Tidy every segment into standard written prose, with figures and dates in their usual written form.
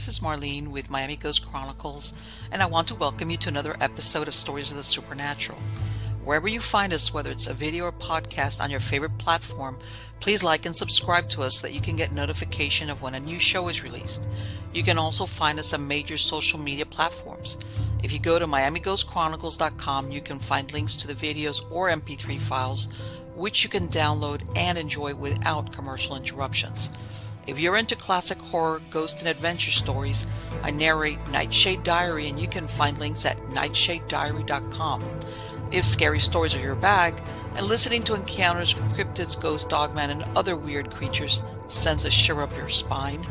this is Marlene with Miami Ghost Chronicles, and I want to welcome you to another episode of Stories of the Supernatural. Wherever you find us, whether it's a video or podcast on your favorite platform, please like and subscribe to us so that you can get notification of when a new show is released. You can also find us on major social media platforms. If you go to miamighostchronicles.com, you can find links to the videos or MP3 files, which you can download and enjoy without commercial interruptions. If you're into classic horror, ghost, and adventure stories, I narrate Nightshade Diary, and you can find links at nightshadediary.com. If scary stories are your bag, and listening to encounters with cryptids, ghosts, dogman, and other weird creatures sends a shiver up your spine,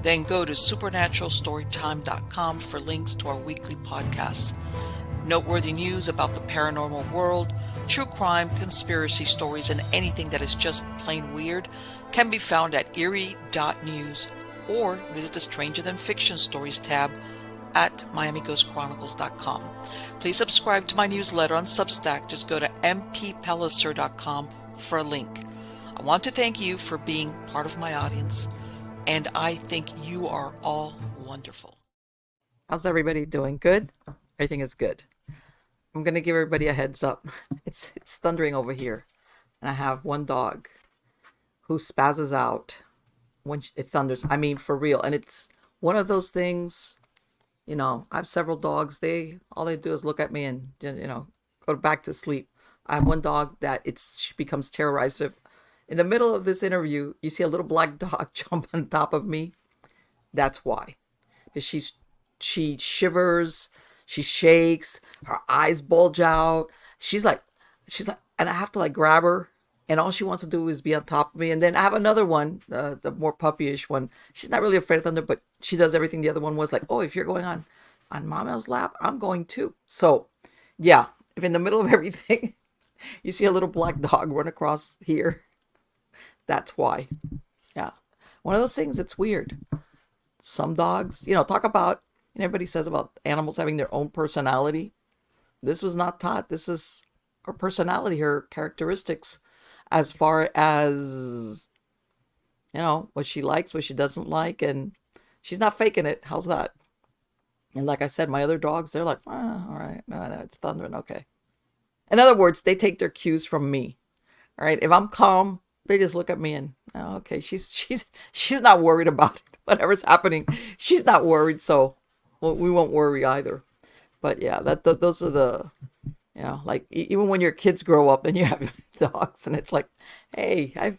then go to supernaturalstorytime.com for links to our weekly podcasts. Noteworthy news about the paranormal world, true crime, conspiracy stories, and anything that is just plain weird can be found at eerie.news or visit the Stranger Than Fiction Stories tab at miamighostchronicles.com. Please subscribe to my newsletter on Substack. Just go to mppellicer.com for a link. I want to thank you for being part of my audience, and I think you are all wonderful. How's everybody doing? Good? Everything is good. I'm going to give everybody a heads up. It's thundering over here, and I have one dog who spazzes out when it thunders. I mean, for real. And it's one of those things, I have several dogs. All they do is look at me and, go back to sleep. I have one dog that she becomes terrorized. So in the middle of this interview, you see a little black dog jump on top of me. That's why. Because she shivers, she shakes, her eyes bulge out. She's like, and I have to grab her. And all she wants to do is be on top of me. And then I have another one, the more puppyish one. She's not really afraid of thunder, but she does everything the other one was like, oh, if you're going on Mama's lap, I'm going too. So, yeah, if in the middle of everything, you see a little black dog run across here, that's why. Yeah. One of those things, it's weird. Some dogs, talk about, everybody says about animals having their own personality. This was not taught. This is her personality, her characteristics, as far as, what she likes, what she doesn't like, and she's not faking it. How's that? And like I said, my other dogs, they're like, all right, no, it's thundering, okay. In other words, they take their cues from me. All right, if I'm calm, they just look at me and, oh, okay, she's not worried about it. Whatever's happening, she's not worried, so we won't worry either. But yeah, those are the, even when your kids grow up and you have dogs, and it's like, hey, I've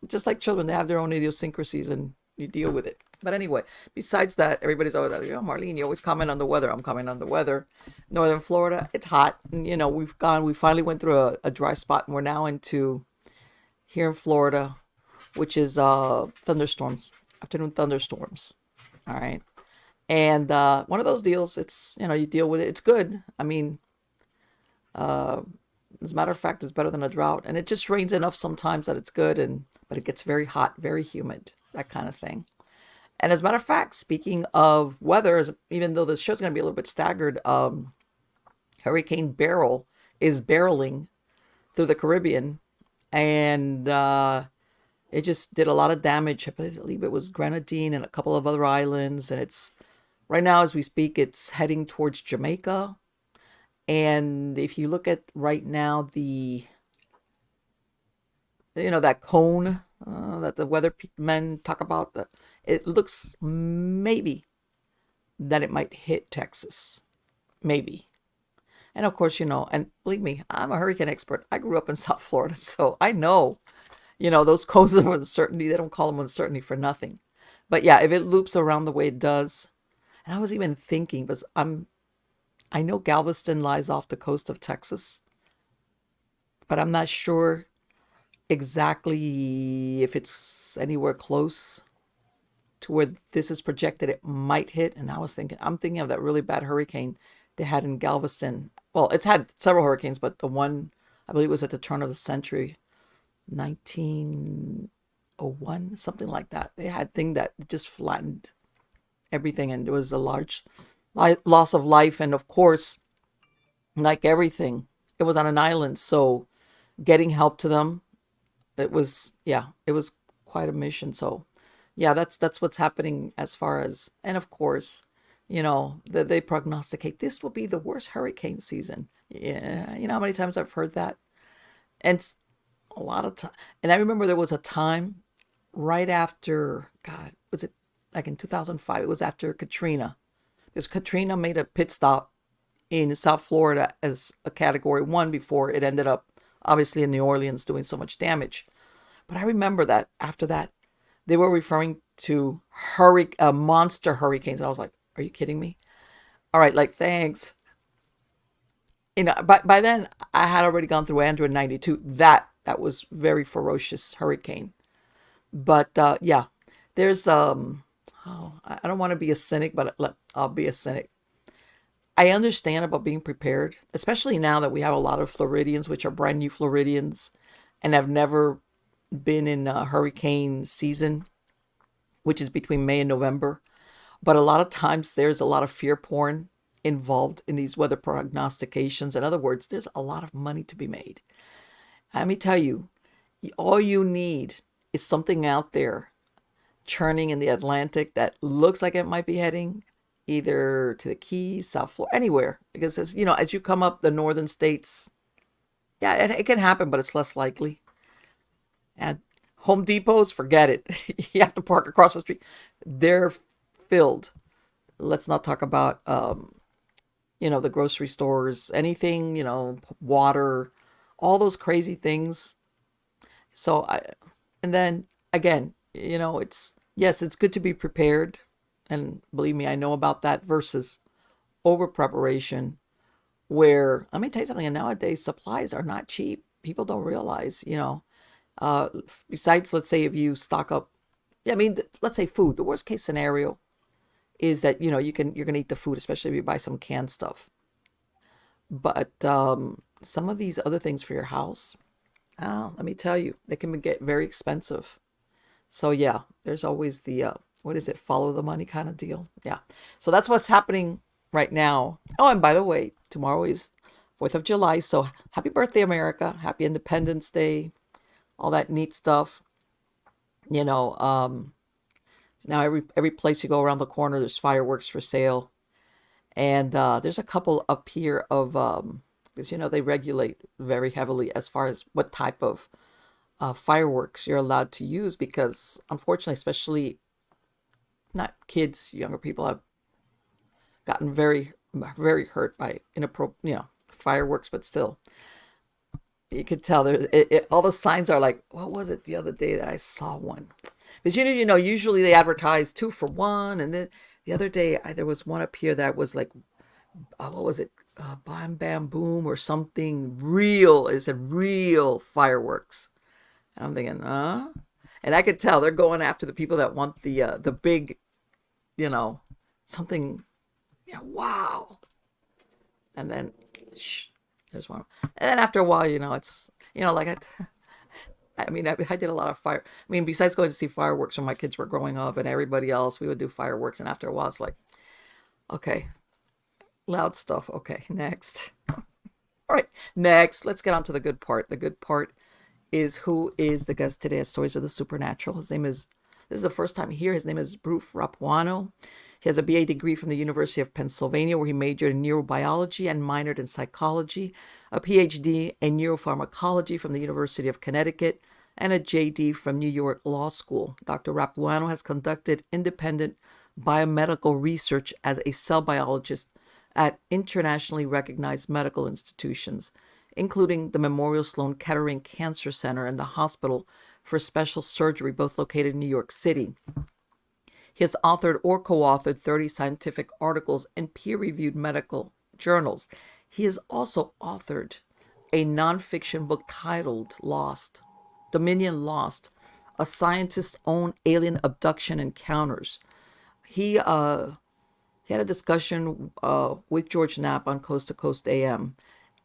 just like children, they have their own idiosyncrasies and you deal with it. But anyway, besides that, everybody's always like, Marlene, you always comment on the weather. I'm commenting on the weather. Northern Florida, it's hot. And, we finally went through a dry spot, and we're now into here in Florida, which is thunderstorms, afternoon thunderstorms. All right. And one of those deals, it's, you deal with it. It's good. I mean, as a matter of fact, it's better than a drought. And it just rains enough sometimes that it's good, but it gets very hot, very humid, that kind of thing. And as a matter of fact, speaking of weather, even though the show's going to be a little bit staggered, Hurricane Beryl is barreling through the Caribbean. And it just did a lot of damage. I believe it was Grenadine and a couple of other islands. And it's right now, as we speak, it's heading towards Jamaica. And if you look at right now, that cone that the weather men talk about, it looks maybe that it might hit Texas. Maybe. And of course, and believe me, I'm a hurricane expert. I grew up in South Florida, so I know, those cones of uncertainty, they don't call them uncertainty for nothing. But yeah, if it loops around the way it does, and I was even thinking, because I know Galveston lies off the coast of Texas, but I'm not sure exactly if it's anywhere close to where this is projected it might hit. And I'm thinking of that really bad hurricane they had in Galveston. Well, it's had several hurricanes, but the one, I believe, was at the turn of the century, 1901, something like that. They had a thing that just flattened everything, and there was a large loss of life. And of course, like everything, it was on an island, so getting help to them, it was quite a mission. So Yeah, that's what's happening as far as, and of course, they prognosticate this will be the worst hurricane season. Yeah, you know how many times I've heard that, and a lot of time. And I remember there was a time right after, God, was it like in 2005? It was after Katrina, because Katrina made a pit stop in South Florida as a category one before it ended up obviously in New Orleans doing so much damage. But I remember that after that, they were referring to monster hurricanes. And I was like, are you kidding me? All right, like, thanks. By then, I had already gone through Andrew in 92. That was very ferocious hurricane. But yeah, there's, oh, I don't want to be a cynic, but I'll be a cynic. I understand about being prepared, especially now that we have a lot of Floridians, which are brand new Floridians and have never been in hurricane season, which is between May and November. But a lot of times there's a lot of fear porn involved in these weather prognostications. In other words, there's a lot of money to be made. Let me tell you, all you need is something out there churning in the Atlantic that looks like it might be heading either to the Keys, South Florida, anywhere. Because as you come up the northern states, yeah, it can happen, but it's less likely. And Home Depots, forget it. You have to park across the street. They're filled. Let's not talk about the grocery stores, anything, water, all those crazy things. So and then again, it's yes, it's good to be prepared, and believe me, I know about that versus over preparation. Where let me tell you something, and nowadays supplies are not cheap. People don't realize, besides, let's say if you stock up, yeah, I mean, let's say food. The worst case scenario is that you're gonna eat the food, especially if you buy some canned stuff. But some of these other things for your house, let me tell you, they can get very expensive. So yeah, there's always the what is it, follow the money kind of deal. Yeah. So that's what's happening right now. Oh, and by the way, tomorrow is 4th of July. So happy birthday, America. Happy Independence Day. All that neat stuff. You know, now every place you go around the corner, there's fireworks for sale. And there's a couple up here of because they regulate very heavily as far as what type of fireworks you're allowed to use, because unfortunately, especially not kids, younger people have gotten very, very hurt by inappropriate, fireworks. But still, you could tell all the signs are like, what was it the other day that I saw one? Because usually they advertise 2 for 1, and then the other day there was one up here that was like, what was it? Bam Bam Boom or something real. It said real fireworks. And I'm thinking, and I could tell they're going after the people that want the big, something, wow. And then, there's one. And then after a while, it's, like I mean, I did a lot of fire. I mean, besides going to see fireworks when my kids were growing up and everybody else, we would do fireworks. And after a while, it's like, okay, loud stuff. Okay, next. All right, next. Let's get on to the good part. The good part is who is the guest today at Stories of the Supernatural. This is the first time here. His name is Bruce Rapuano. He has a BA degree from the University of Pennsylvania, where he majored in neurobiology and minored in psychology, a PhD in neuropharmacology from the University of Connecticut, and a JD from New York Law School. Dr. Rapuano has conducted independent biomedical research as a cell biologist at internationally recognized medical institutions, including the Memorial Sloan Kettering Cancer Center and the Hospital for Special Surgery, both located in New York City. He has authored or co-authored 30 scientific articles in peer-reviewed medical journals. He has also authored a nonfiction book titled Dominion Lost, a scientist's own alien abduction encounters. He had a discussion with George Knapp on Coast to Coast AM.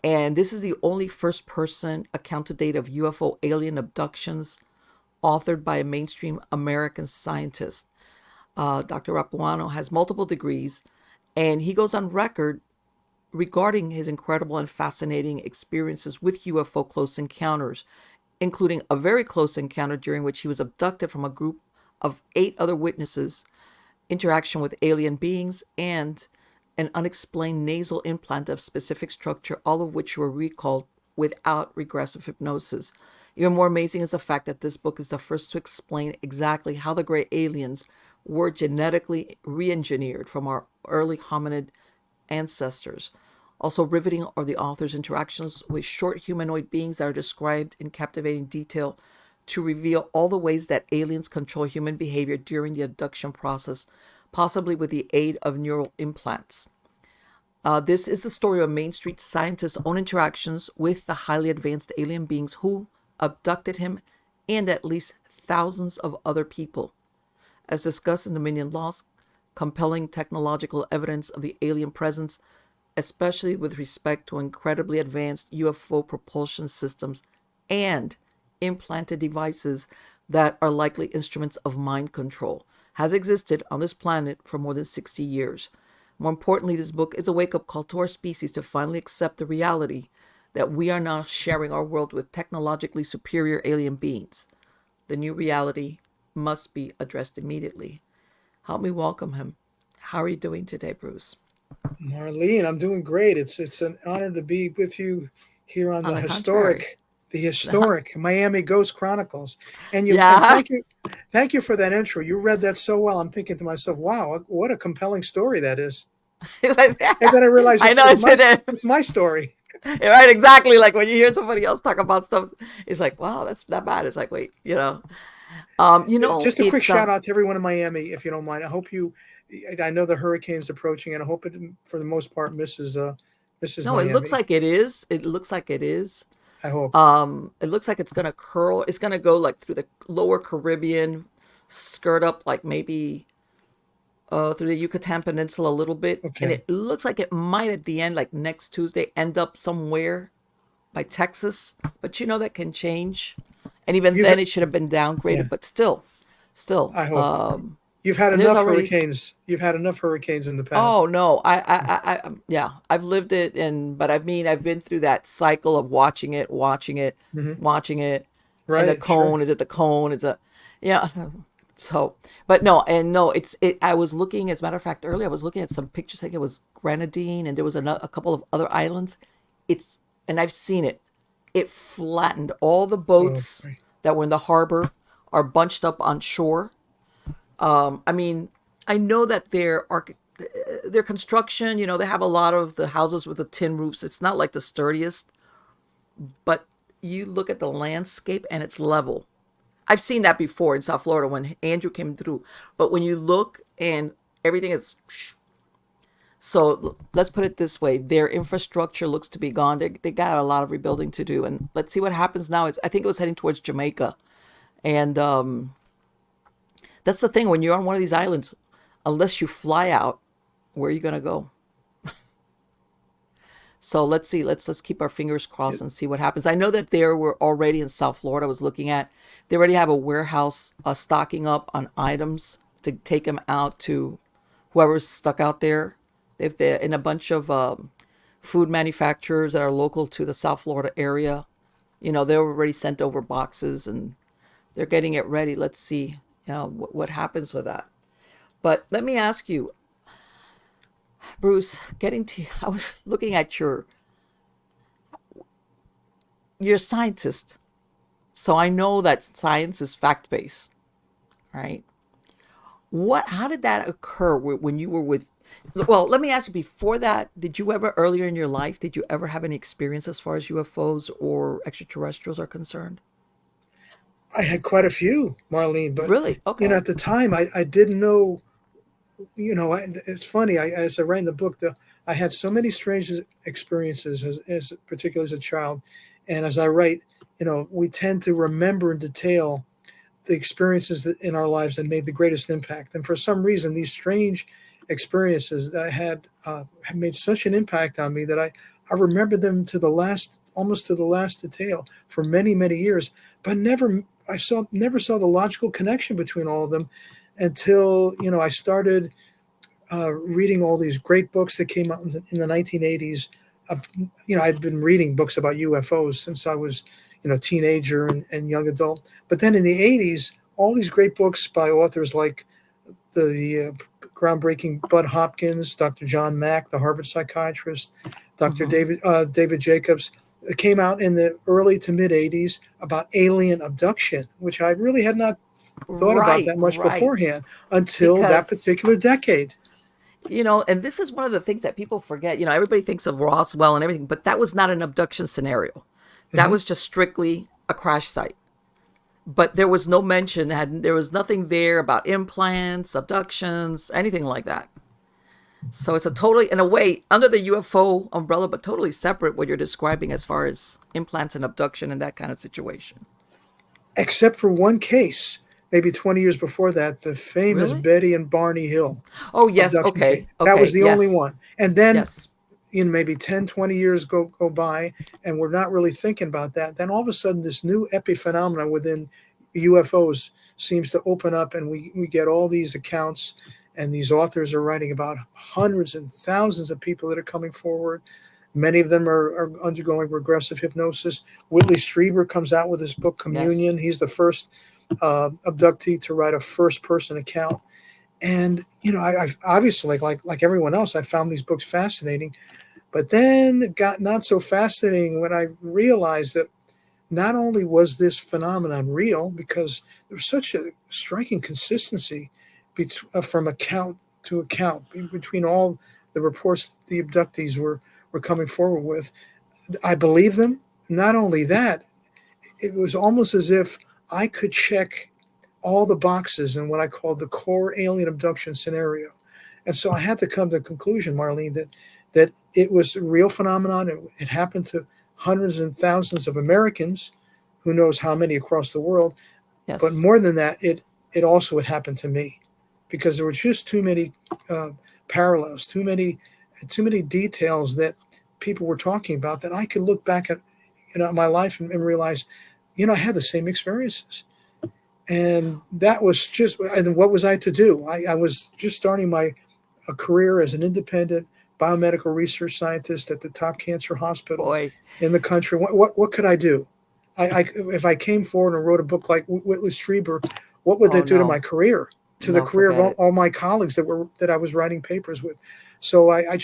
And this is the only first-person account to date of UFO alien abductions authored by a mainstream American scientist. Dr. Rapuano has multiple degrees, and he goes on record regarding his incredible and fascinating experiences with UFO close encounters, including a very close encounter during which he was abducted from a group of 8 other witnesses, interaction with alien beings, and an unexplained nasal implant of specific structure, all of which were recalled without regressive hypnosis. Even more amazing is the fact that this book is the first to explain exactly how the gray aliens were genetically re engineered from our early hominid ancestors. Also riveting are the author's interactions with short humanoid beings that are described in captivating detail to reveal all the ways that aliens control human behavior during the abduction process, possibly with the aid of neural implants. This is the story of Main Street scientists' own interactions with the highly advanced alien beings who abducted him and at least thousands of other people. As discussed in Dominion Lost, compelling technological evidence of the alien presence, especially with respect to incredibly advanced UFO propulsion systems and implanted devices that are likely instruments of mind control, has existed on this planet for more than 60 years. More importantly, this book is a wake-up call to our species to finally accept the reality that we are now sharing our world with technologically superior alien beings. The new reality must be addressed immediately. Help me welcome him. How are you doing today, Bruce? Marlene, I'm doing great. It's an honor to be with you here on On the the contrary. historic Miami Ghost Chronicles. And Yeah. thank you for that intro. You read that so well. I'm thinking to myself, wow, what a compelling story that is. And then I realized I know it's it. it's my story. Right, exactly. Like when you hear somebody else talk about stuff, it's like, wow, that's not bad. It's like, wait, Just a quick it's shout out to everyone in Miami, if you don't mind. I know the hurricane's approaching, and I hope it, for the most part, misses no, it looks Miami. like it is. It looks like it is. I hope. It looks like it's gonna curl. It's gonna go like through the lower Caribbean, skirt up like maybe through the Yucatan Peninsula a little bit, and Okay. it looks like it might at the end, like next Tuesday, end up somewhere by Texas. But that can change, and even You've then, it should have been Yeah, downgraded. But still, I hope. You've had and there's enough already. hurricanes. You've had enough hurricanes in the Oh past. no, yeah, I've lived it, but I mean, I've been through that cycle of Hmm. watching it, and the Right, sure. cone is it the cone? It's a, yeah. So, but no, and no, it's it. I was looking, as a matter of fact, earlier I was looking at some pictures. I think it was Grenadine, and there was a couple of other islands. It's and I've seen it. It flattened all the Oh boats boy. that were in the harbor are bunched up on shore. I mean, I know that their construction, they have a lot of the houses with the tin roofs. It's not like the sturdiest, but you look at the landscape and it's level. I've seen that before in South Florida when Andrew came through. But when you look and everything is so let's put it this way, their infrastructure looks to be gone. They got a lot of rebuilding to do, and let's see what happens now. I think it was heading towards Jamaica, and that's the thing when you're on one of these islands, unless you fly out, where are you gonna go? So let's see. Let's keep our fingers crossed and see what happens. I know that there were already in South Florida. I was looking at. They already have a warehouse stocking up on items to take them out to whoever's stuck out there. They're in a bunch of food manufacturers that are local to the South Florida area. They were already sent over boxes and they're getting it ready. Let's see, what happens with that. But let me ask you, Bruce, I was looking at you're a scientist, so I know that science is fact based, right? How did that occur when you were with? Well, let me ask you. Before that, did you ever earlier in your life did you ever have any experience as far as UFOs or extraterrestrials are concerned? I had quite a few, Marlene, but Really? Okay. at the time, I didn't know. It's funny. As I write in the book, I had so many strange experiences, as particularly as a child, and as I write, we tend to remember in detail the experiences in our lives that made the greatest impact. And for some reason, these strange experiences that I had made such an impact on me that I remember them to the last, almost to the last detail for many, many years, but never saw the logical connection between all of them until, I started reading all these great books that came out in the 1980s. Uh, I'd been reading books about UFOs since I was, teenager and young adult. But then in the 80s, all these great books by authors like the groundbreaking Bud Hopkins, Dr. John Mack, the Harvard psychiatrist, Dr. Hmm. David Jacobs. It came out in the early to mid 80s about alien abduction, which I really had not thought about Right, that much right. beforehand until that Because, particular decade. and this is one of the things that people forget. Everybody thinks of Roswell and everything, but that was not an abduction scenario. That Hmm. was just strictly a crash site. But there was no mention, there was nothing there about implants, abductions, anything like that. So it's a totally, in a way, under the UFO umbrella, but totally separate what you're describing as far as implants and abduction and that kind of situation. Except for one case, maybe 20 years before that, the famous Really? Betty and Barney Hill Oh, yes. abduction case. Okay. That was Okay. the only Yes. one. And then, Yes. maybe 10, 20 years go by, and we're not really thinking about that. Then all of a sudden, this new epiphenomenon within UFOs seems to open up, and we get all these accounts, and these authors are writing about hundreds and thousands of people that are coming forward. Many of them are undergoing regressive hypnosis. Whitley Strieber comes out with his book Yes. Communion. He's the first abductee to write a first person account. And I've obviously, like everyone else, I found these books fascinating. But then it got not so fascinating when I realized that not only was this phenomenon real, because there was such a striking consistency from account to account between all the reports the abductees were coming forward with. I believe them. Not only that, it was almost as if I could check all the boxes in what I call the core alien abduction scenario. And so I had to come to the conclusion, Marlene, that it was a real phenomenon. It happened to hundreds and thousands of Americans, who knows how many across the world. But Yes. more than that, it also had happened to me, because there were just too many uh, parallels, too many details that people were talking about, that I could look back at my life and realize, I had the same experiences. And that was just, and what was I to do? I was just starting my a career as an independent biomedical research scientist at the top cancer hospital Boy. in the country. What could I do? If I came forward and wrote a book like Whitley Strieber, what would Oh, that do to my no. career, to the No, career of forget it. all my colleagues that I was writing papers with? So I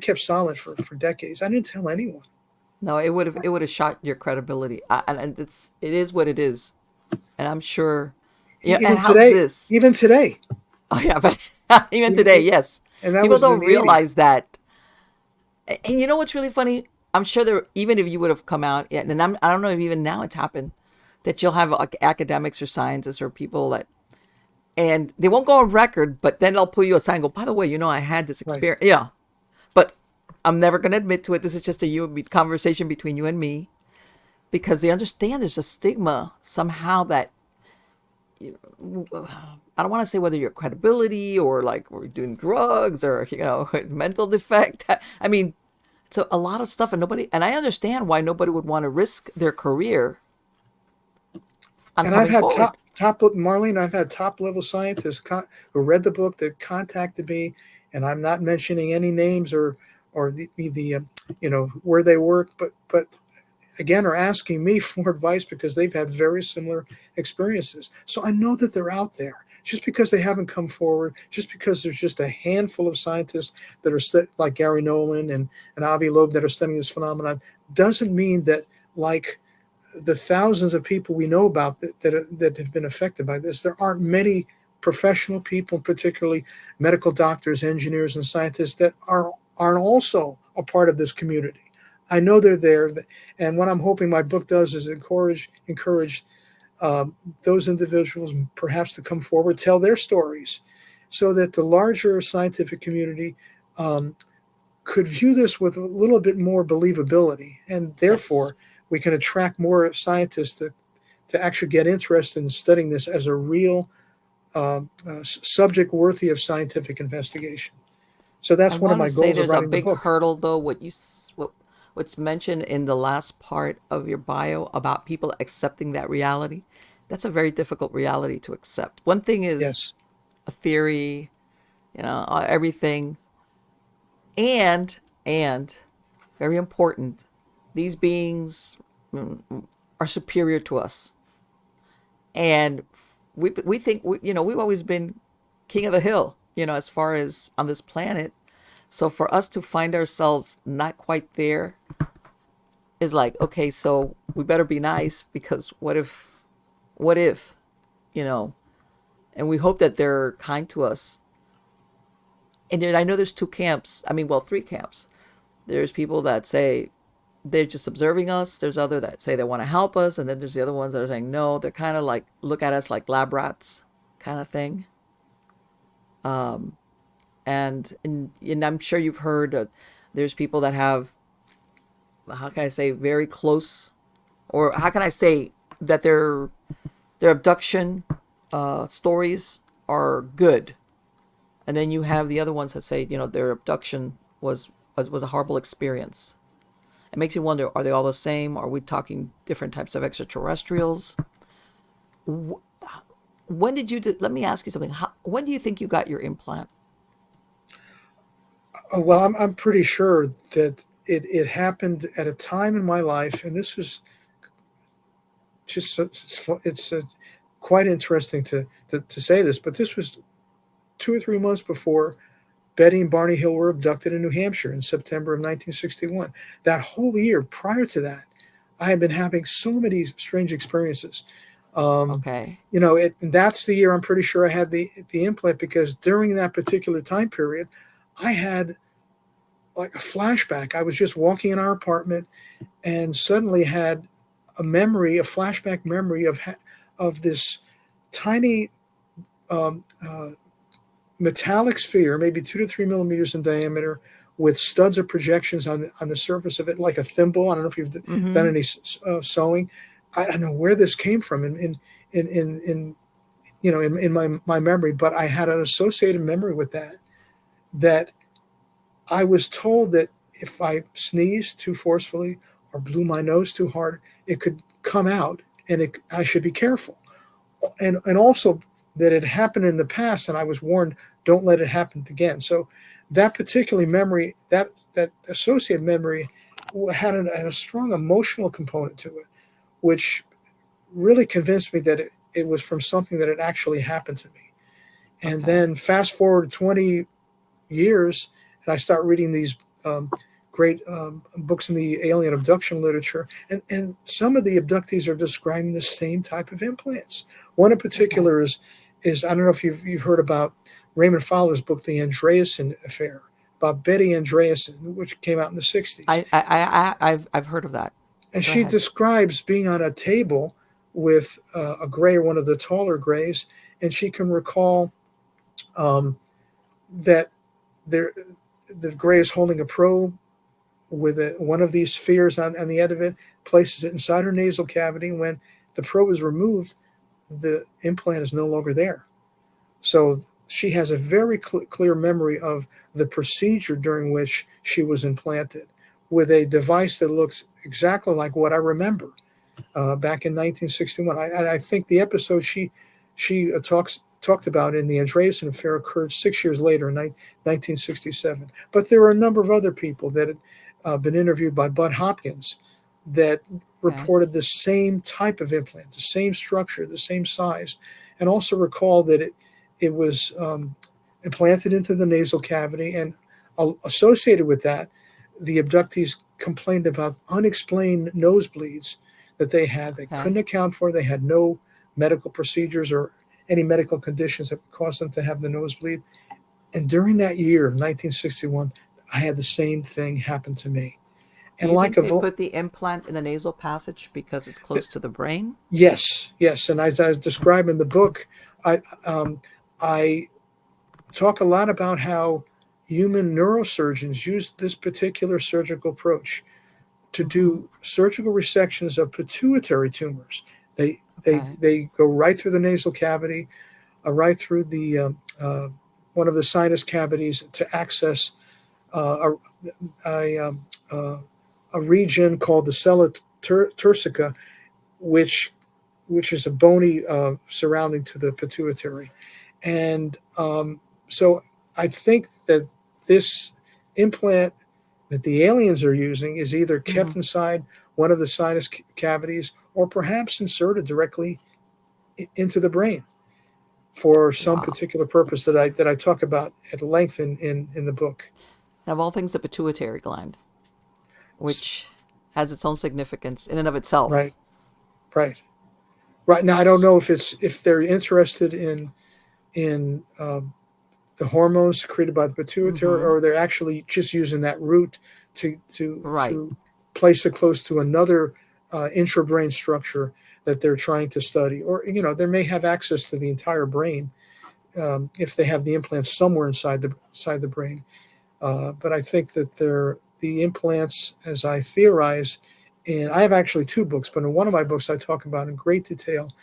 kept silent for decades. I didn't tell anyone. No, it would have shot your credibility. And it is what it is. And I'm sure. Yeah. Even And how's today, this? even today, Oh, yeah. But even e- today, e- yes. and that People was in don't the '80s. realize that. And you know what's really funny? I'm sure there, even if you would have come out, and I don't know if even now it's happened, that you'll have like academics or scientists or people that, and they won't go on record, but then they'll pull you aside and go, by the way, I had this Right. experience. Yeah. But I'm never going to admit to it. This is just conversation between you and me, because they understand there's a stigma somehow that I don't want to say whether your credibility or like we're doing drugs or mental defect. I mean, so a lot of stuff, and I understand why nobody would want to risk their career on And I've coming had forward. top Marlene. I've had top level scientists who read the book, that contacted me, and I'm not mentioning any names or the where they work, but again are asking me for advice because they've had very similar experiences. So I know that they're out there. Just because they haven't come forward, just because there's just a handful of scientists that are like Gary Nolan and Avi Loeb that are studying this phenomenon, doesn't mean that, like the thousands of people we know about that have been affected by this, there aren't many professional people, particularly medical doctors, engineers, and scientists, that aren't also a part of this community. I know they're there, and what I'm hoping my book does is encourage um, those individuals perhaps to come forward, tell their stories, so that the larger scientific community um, could view this with a little bit more believability, and Yes. therefore we can attract more scientists to actually get interested in studying this as a real subject worthy of scientific investigation. So I that's one of want to my say goals of there's a writing the big book. hurdle though. What's mentioned in the last part of your bio about people accepting that reality. That's a very difficult reality to accept. One thing is Yes. a theory, everything, and very important, these beings are superior to us, and we think we've always been king of the hill, as far as on this planet. So for us to find ourselves not quite there is like, okay, so we better be nice, because what if, you know, and we hope that they're kind to us. And then I know there's two camps. I mean, well, three camps. There's people that say they're just observing us. There's other that say they want to help us, and then there's the other ones that are saying no. They're kind of like look at us like lab rats, kind of thing. And I'm sure you've heard there's people that have, how can I say, very close, or how can I say that their abduction stories are good, and then you have the other ones that say their abduction was a horrible experience. It makes you wonder: are they all the same? Are we talking different types of extraterrestrials? When did you? Let me ask you something. When do you think you got your implant? Well, I'm pretty sure that it happened at a time in my life, and this was just it's quite interesting to say this, but this was 2 or 3 months before Betty and Barney Hill were abducted in New Hampshire in September of 1961. That whole year prior to that, I had been having so many strange experiences. Um, Okay. and that's the year I'm pretty sure I had the implant, because during that particular time period, I had like a flashback. I was just walking in our apartment and suddenly had a flashback memory of this tiny um, uh, metallic sphere, maybe 2 to 3 millimeters in diameter, with studs or projections on the surface of it, like a thimble. I don't know if you've done Mm-hmm. any sewing. I don't know where this came from in in my memory, but I had an associated memory with that I was told that if I sneezed too forcefully or blew my nose too hard, it could come out, and I should be careful. And also that it happened in the past, and I was warned, don't let it happen again. So that particular memory, that associated memory, had a strong emotional component to it, which really convinced me that it was from something that had actually happened to me. And Okay. then fast forward 20 years, and I start reading these great books in the alien abduction literature, and some of the abductees are describing the same type of implants. One in Okay. particular is I don't know if you've heard about Raymond Fowler's book, The Andreasen Affair, about Betty Andreasen, which came out in the 60s. I've heard of that. And Go she ahead. describes being on a table with a gray, one of the taller grays, and she can recall um, that there the gray is holding a probe with one of these spheres on the end of it, places it inside her nasal cavity. When the probe is removed, the implant is no longer there. So she has a very clear memory of the procedure during which she was implanted with a device that looks exactly like what I remember back in 1961. I think the episode she talked about in the Andreasen affair occurred 6 years later in 1967. But there are a number of other people that had been interviewed by Bud Hopkins that Okay. reported the same type of implant, the same structure, the same size, and also recall that it was implanted into the nasal cavity, and associated with that, the abductees complained about unexplained nosebleeds that they had. They Okay. couldn't account for. They had no medical procedures or any medical conditions that caused them to have the nosebleed. And during that year of 1961, I had the same thing happen to me. Do And you like think a they put the implant in the nasal passage because it's close to the brain? yes, yes. And as I was describing in the book, um, I talk a lot about how human neurosurgeons use this particular surgical approach to Mm-hmm. do surgical resections of pituitary tumors. They Okay. they go right through the nasal cavity, right through the one of the sinus cavities to access uh, a, a, um, uh, a region called the sella turcica, which which is a bony surrounding to the pituitary. And so I think that this implant that the aliens are using is either Mm-hmm. kept inside one of the sinus cavities or perhaps inserted directly into the brain. for some Wow. particular purpose that I talk about at length in the book. And of all things, the pituitary gland, which has its own significance in and of itself. Right, right, right. Now I don't S- know if they're interested in the hormones secreted by the pituitary, Mm-hmm. or they're actually just using that route Right. to place it close to another intrabrain structure that they're trying to study, or they may have access to the entire brain if they have the implants somewhere inside the brain. But I think that the implants, as I theorize, and I have actually two books, but in one of my books I talk about in great detail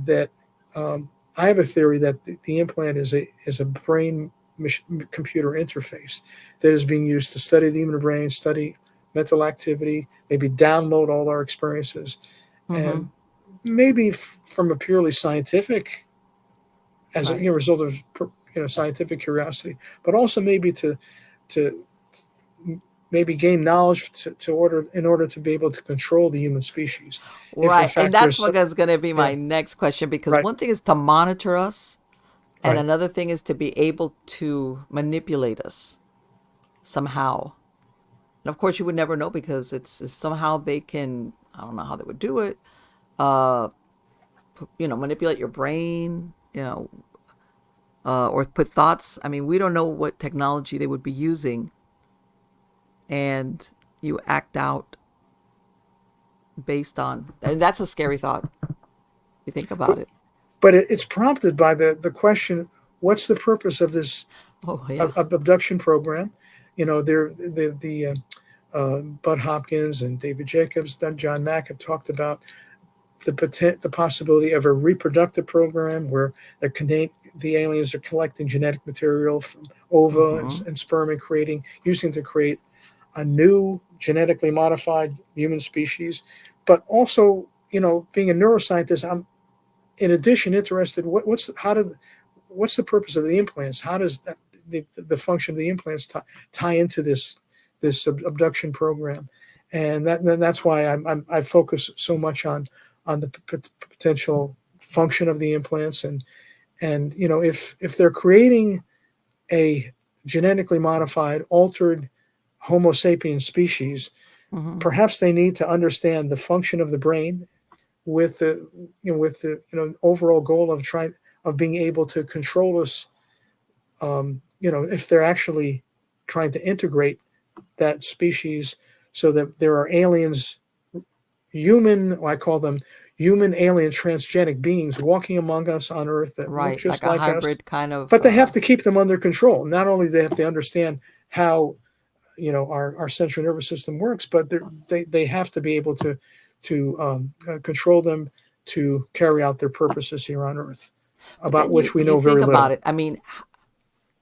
that I have a theory that the implant is a brain computer interface that is being used to study the human brain, study mental activity, maybe download all our experiences, Mm-hmm. and maybe from a purely scientific, as a Right. result of scientific curiosity, but also maybe to maybe gain knowledge in order to be able to control the human species, if in Right. And fact that's there's what is going to be yeah, my next question because right, one thing is to monitor us, and right. another thing is to be able to manipulate us somehow. And of course, you would never know because it's if somehow they can, I don't know how they would do it, uh, manipulate your brain, or put thoughts. I mean, we don't know what technology they would be using, and you act out based on, and that's a scary thought. You think but about it. but it's prompted by the question: what's the purpose of this Oh yeah. abduction program? There the Bud Hopkins and David Jacobs, John Mack have talked about the possibility of a reproductive program where the aliens are collecting genetic material from ova Mm-hmm. and sperm and using to create a new genetically modified human species. But also, being a neuroscientist, I'm in addition interested what's the purpose of the implants? How does the function of the implants tie into this abduction program? And that's why I focus so much on the potential function of the implants, and if they're creating a genetically modified, altered Homo sapiens species, Mm-hmm. perhaps they need to understand the function of the brain with the overall goal of being able to control us. If they're actually trying to integrate that species so that there are aliens, well, I call them human alien transgenic beings walking among us on Earth that look Right. Like just a like us, hybrid kind of. but they have to keep them under control. Not only do they have to understand how our central nervous system works, but they have to be able to control them to carry out their purposes here on Earth, But about then you which we you know think very about little. it. I mean,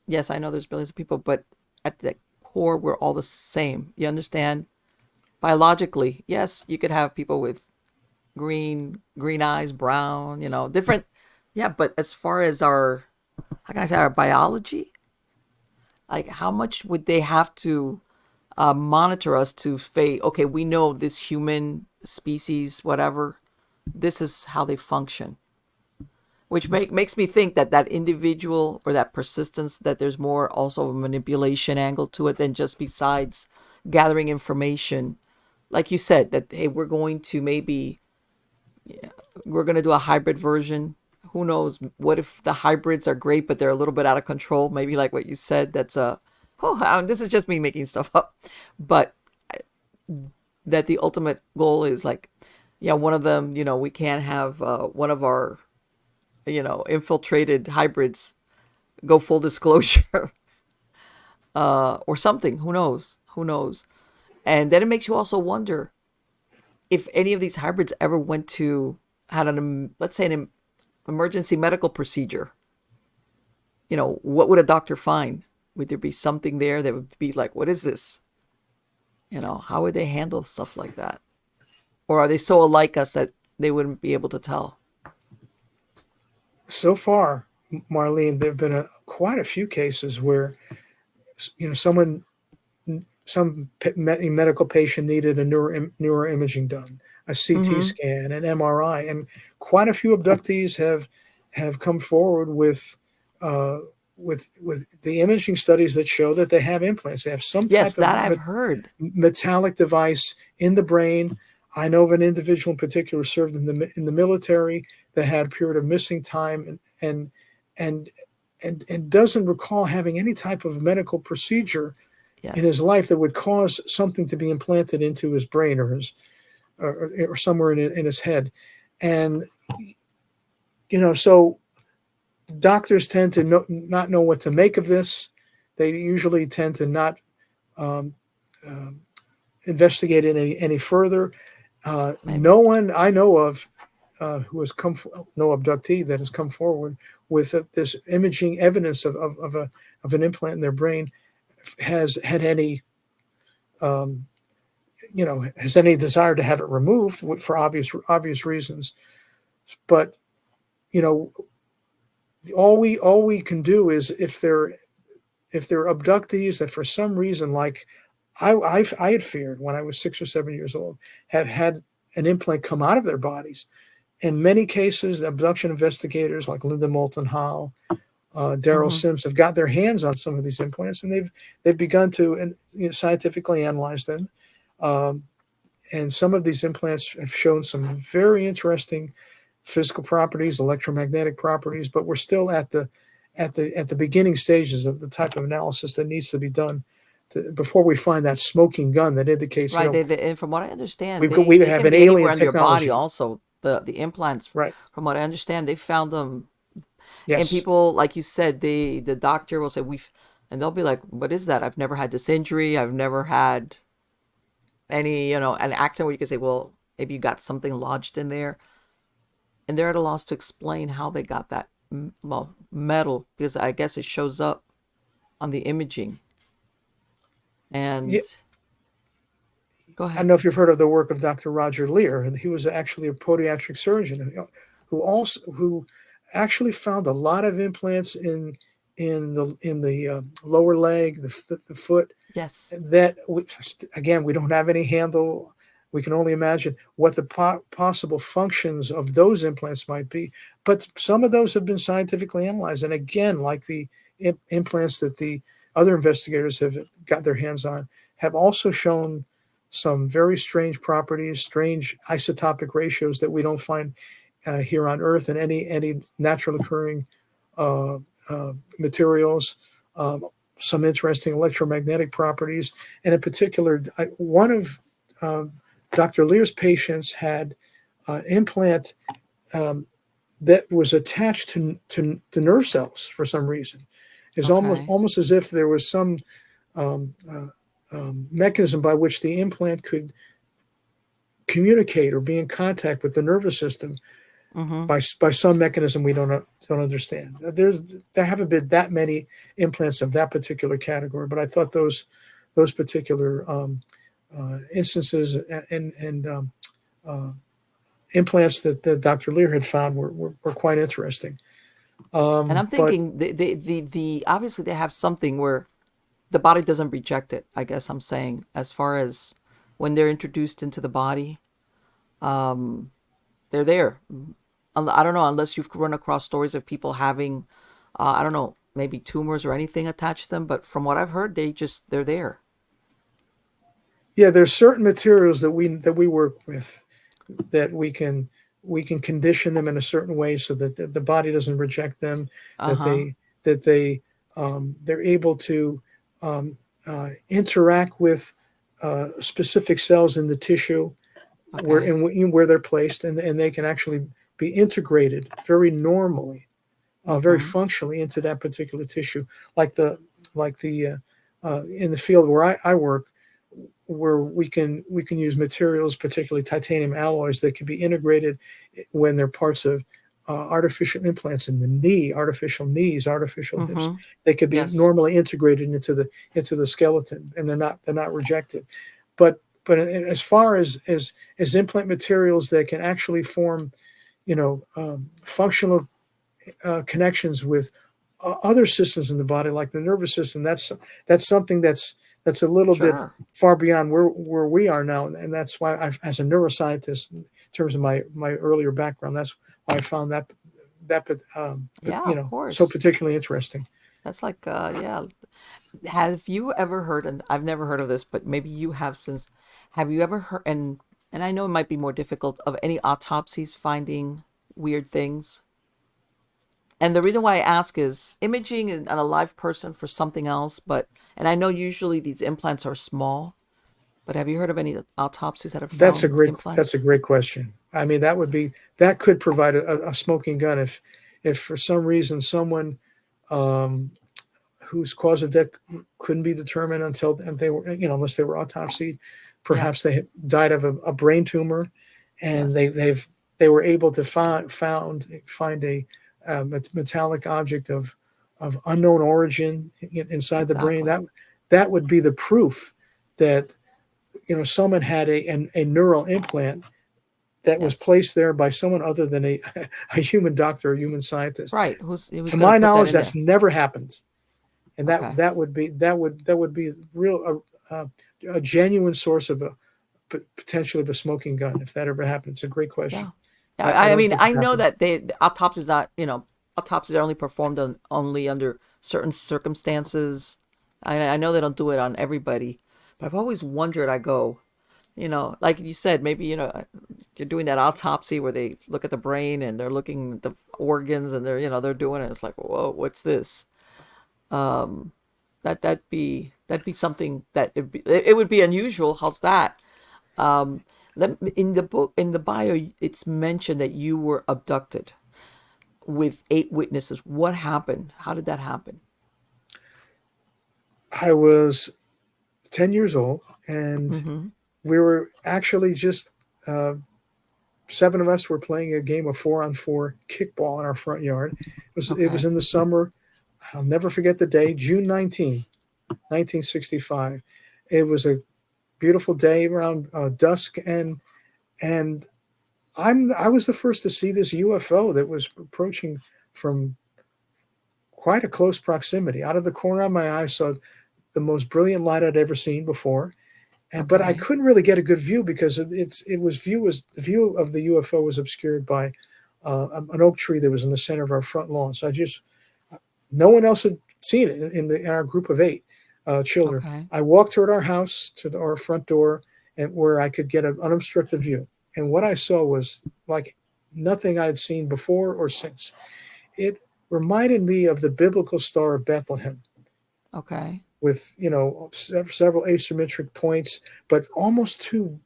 yes, I know there's billions of people, but at the core, we're all the same. You understand? Biologically, yes, you could have people with green eyes, brown, different. Yeah, but as far as our, how can I say, our biology, like how much would they have to monitor us to say, okay, we know this human species, whatever, this is how they function, which makes me think that that individual or that persistence, that there's more also a manipulation angle to it than just besides gathering information. Like you said, that hey, we're going to do a hybrid version. Who knows? What if the hybrids are great, but they're a little bit out of control? Maybe like what you said. That's a this is just me making stuff up, but that the ultimate goal is like, yeah, one of them. We can't have one of our infiltrated hybrids go full disclosure, or something. Who knows? Who knows? And then it makes you also wonder if any of these hybrids ever went to had an let's say an emergency medical procedure. What would a doctor find? Would there be something there that would be like, what is this? How would they handle stuff like that? Or are they so alike us that they wouldn't be able to tell? So far, Marlene, there have been quite a few cases where some medical patient needed a neuroimaging done, a CT Mm-hmm. scan, an MRI, and quite a few abductees have have come forward uh, with the imaging studies that show that they have implants. They have some Yes, type of that I've heard. metallic device in the brain. I know of an individual in particular served in the military that had a period of missing time and and doesn't recall having any type of medical procedure in his Yes. life that would cause something to be implanted into his brain or somewhere in his head. And so doctors tend to not know what to make of this. They usually tend to not um, um, investigate it any further. No Maybe. one I know of who has no abductee that has come forward with this imaging evidence of an implant in their brain has had any um, has any desire to have it removed for obvious reasons. But you know, all we can do is if they're abductees that for some reason, like I had feared when I was 6 or 7 years old, have had an implant come out of their bodies. In many cases, the abduction investigators like Linda Moulton Howe, Daryl Hmm. Sims have got their hands on some of these implants, and they've begun to scientifically analyze them. Um, and some of these implants have shown some very interesting physical properties, electromagnetic properties, but we're still at the beginning stages of the type of analysis that needs to be done before we find that smoking gun that indicates, Right. And from what I understand, we they have can an be anywhere alien in your body. technology. Also, the implants. Right. From what I understand, they found them, and Yes. people, like you said, the doctor will say and they'll be like, "What is that? I've never had this injury. I've never had any, an accident where you can say, well, maybe you got something lodged in there." And they're at a loss to explain how they got that well, metal, because I guess it shows up on the imaging. Yeah, And go I don't ahead. know if you've heard of the work of Dr. Roger Lear, and he was actually a podiatric surgeon who actually found a lot of implants in the lower leg, the foot, Yes. that again we don't have any handle. We can only imagine what the possible functions of those implants might be, but some of those have been scientifically analyzed, and again, like the implants that the other investigators have got their hands on, have also shown some very strange properties, strange isotopic ratios that we don't find here on Earth in any natural occurring uh, materials. Um, some interesting electromagnetic properties, and in particular, one of uh, Dr. Lear's patients had implant um, that was attached to nerve cells for some reason. It's almost Okay. almost as if there was some um, mechanism by which the implant could communicate or be in contact with the nervous system Mm-hmm. by some mechanism we don't understand. There haven't been that many implants of that particular category, but I thought those particular instances and uh, implants that Dr. Lear had found were quite interesting. And I'm But thinking the obviously they have something where the body doesn't reject it. I guess I'm saying, as far as when they're introduced into the body, um, they're there. I don't know, unless you've run across stories of people having, I don't know, maybe tumors or anything attached to them. But from what I've heard, they're there. yeah, there's certain materials that we work with that we can condition them in a certain way so that the body doesn't reject them, Uh that huh. they're able to interact with specific cells in the tissue Okay. where they're placed, and they can actually be integrated very normally, very Mm-hmm. functionally into that particular tissue, like the in the field where I work, where we can use materials, particularly titanium alloys, that can be integrated when they're parts of artificial implants in the knee, artificial knees, artificial hips. Mm-hmm. They could be Yes. normally integrated into the skeleton, and they're not rejected. But as far as implant materials that can actually form, functional connections with other systems in the body, like the nervous system. That's something that's a little bit Sure. far beyond where we are now, and that's why, as a neuroscientist, in terms of my earlier background, that's why I found that, but Yeah, of so course. particularly interesting. That's like, yeah. Have you ever heard, and I've never heard of this, but maybe you have since, have you ever heard, and I know it might be more difficult, of any autopsies finding weird things? And the reason why I ask is imaging on a live person for something else, but, and I know usually these implants are small, but have you heard of any autopsies that have found That's a implants? great question. I mean, that could provide a smoking gun if for some reason someone um, whose cause of death couldn't be determined until and they were unless they were autopsied. Yeah, Perhaps they had died of a brain tumor, and yes, they were able to find a metallic object of unknown origin inside the brain. exactly. That would be the proof that someone had a neural implant that was Yes. placed there by someone other than a human doctor or human scientist. Right. Who's To going to my put that knowledge, in that's there? never happened, and Okay. that would be real a genuine source of a potentially of a smoking gun if that ever happened. It's a great Yeah. question. Yeah. I I don't mean, think I it know happened. that the autopsies not, autopsies are only performed on only under certain circumstances. I know they don't do it on everybody, but I've always wondered. I go, like you said, maybe you're doing that autopsy where they look at the brain and they're looking at the organs and they're doing it. It's like, whoa, what's this? Um, that'd be something that it would be unusual. How's that? Um, in the book, in the bio, it's mentioned that you were abducted with 8 witnesses. What happened? How did that happen? I was 10 years old, and Mm-hmm. we were actually just uh, seven of us were playing a game of 4-on-4 kickball in our front yard. It was Okay. in the summer. I'll never forget the day, June 19, 1965. It was a beautiful day around dusk, and I was the first to see this UFO that was approaching from quite a close proximity. Out of the corner of my eye, I saw the most brilliant light I'd ever seen before. But I Okay. couldn't really get a good view because it was the view of the UFO was obscured by an oak tree that was in the center of our front lawn. So no one else had seen it in our group of eight children. Okay. I walked toward our house to our front door, and where I could get an unobstructed view. And what I saw was like nothing I had seen before or since. It reminded me of the biblical Star of Bethlehem Okay. with several asymmetric points, but almost too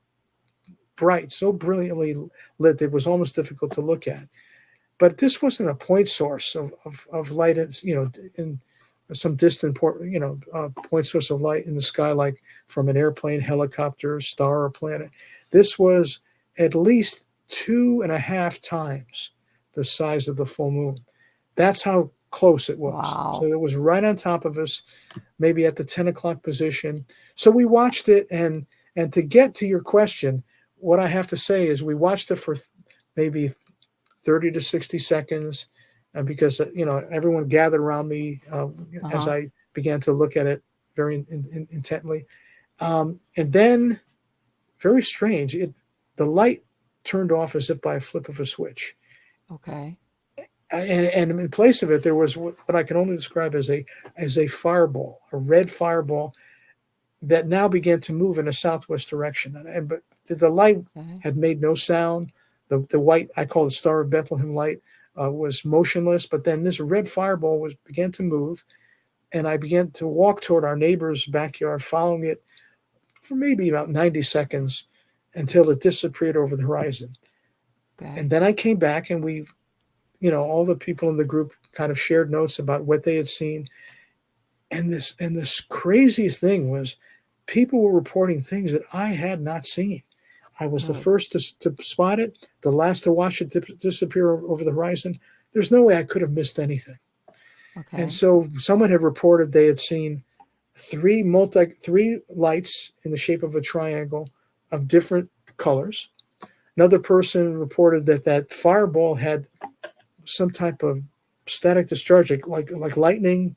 bright, so brilliantly lit that it was almost difficult to look at. But this wasn't a point source of light, in some distant point source of light in the sky, like from an airplane, helicopter, star, or planet. This was at least 2.5 times the size of the full moon. That's how close it was. So Wow. it was right on top of us, maybe at the 10 o'clock position. So we watched it, and to get to your question, what I have to say is we watched it for maybe 30 to 60 seconds, and because everyone gathered around me as Uh-huh. I began to look at it very intently, and then very strange, the light turned off as if by a flip of a switch, Okay. and in place of it there was what I can only describe as a fireball, a red fireball that now began to move in a southwest direction. But the light Okay. had made no sound. The white, I call the Star of Bethlehem light, was motionless. But then this red fireball began to move, and I began to walk toward our neighbor's backyard, following it for maybe about 90 seconds until it disappeared over the horizon. And Okay. then I came back, and all the people in the group kind of shared notes about what they had seen. And this craziest thing was people were reporting things that I had not seen. I was the Really. first to spot it, the last to watch it disappear over the horizon. There's no way I could have missed anything. And Okay. so someone had reported they had seen three lights in the shape of a triangle of different colors. Another person reported that fireball had some type of static discharge, like lightning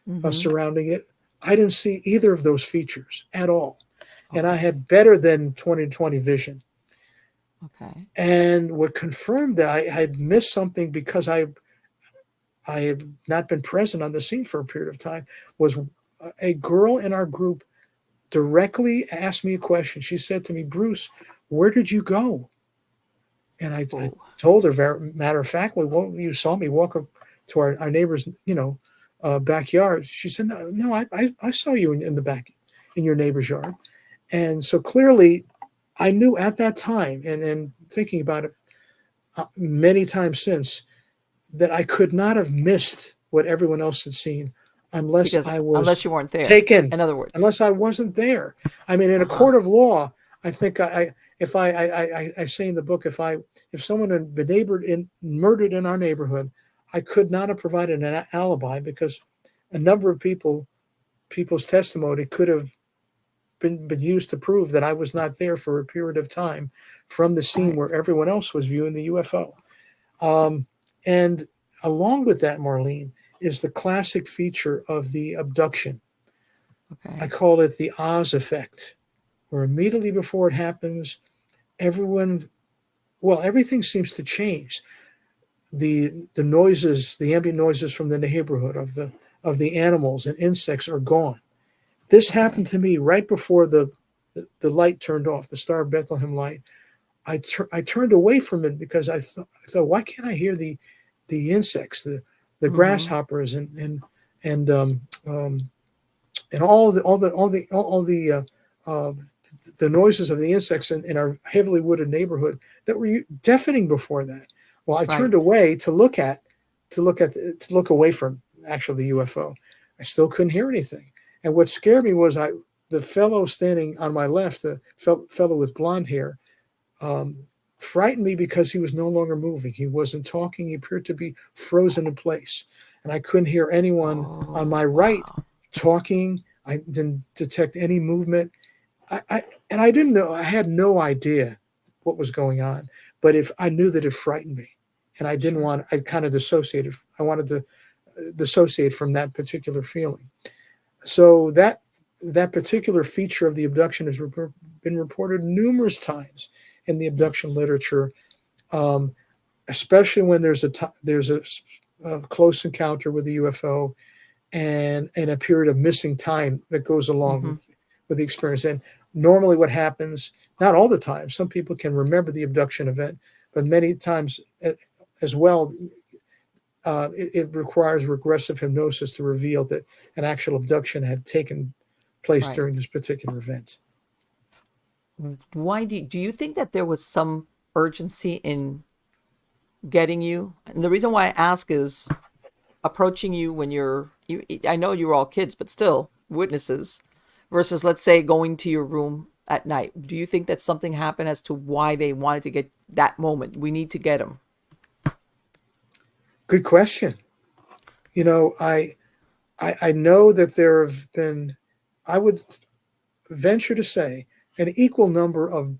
Mm-hmm. surrounding it. I didn't see either of those features at all. And I Okay. had better than 20/20 vision. Okay. And what confirmed that I had missed something because I had not been present on the scene for a period of time was a girl in our group directly asked me a question. She said to me, Bruce, where did you go? And I Oh, told her, very matter of factly, well, you saw me walk up to our neighbor's, backyard. She said, no, no, I saw you in the back, in your neighbor's yard. And so clearly I knew at that time, and thinking about it many times since, that I could not have missed what everyone else had seen unless because I unless was you weren't there. taken, In other words. unless I wasn't there. I mean, in Uh a huh. court of law, I think if I say in the book, if someone had been murdered in our neighborhood, I could not have provided an alibi because a number of people's testimony could have been used to prove that I was not there for a period of time from the scene Right. where everyone else was viewing the UFO. Um, and along with that, Marlene, is the classic feature of the abduction. I Okay. call it the Oz effect, where immediately before it happens, everyone, well, everything seems to change. The noises, the ambient noises from the neighborhood of the animals and insects are gone. This happened Okay. to me right before the light turned off, the Star of Bethlehem light. I turned away from it because I thought, why can't I hear the insects, the Mm-hmm. grasshoppers, and and all the noises of the insects in our heavily wooded neighborhood that were deafening before that. Well, I Right. turned away to look away from actually the UFO. I still couldn't hear anything, and what scared me was the fellow standing on my left, the fellow with blonde hair, um, frightened me because he was no longer moving. He wasn't talking. He appeared to be frozen in place. And I couldn't hear anyone on Oh, my right wow. talking. I didn't detect any movement. And I didn't know, I had no idea what was going on. But if I knew that it frightened me, and Sure. I kind of dissociated. I wanted to dissociate from that particular feeling. So that particular feature of the abduction has been reported numerous times in the abduction Yes. literature, um, especially when there's a close encounter with the UFO and a period of missing time that goes along Mm-hmm. with the experience. And normally, what happens, not all the time, some people can remember the abduction event, but many times as well, it requires regressive hypnosis to reveal that an actual abduction had taken place Right. during this particular event. Why do you think that there was some urgency in getting you? And the reason why I ask is approaching you when I know you were all kids, but still witnesses, versus let's say going to your room at night. Do you think that something happened as to why they wanted to get that moment? We need to get him. Good question. You know, I know that there have been, I would venture to say, an equal number of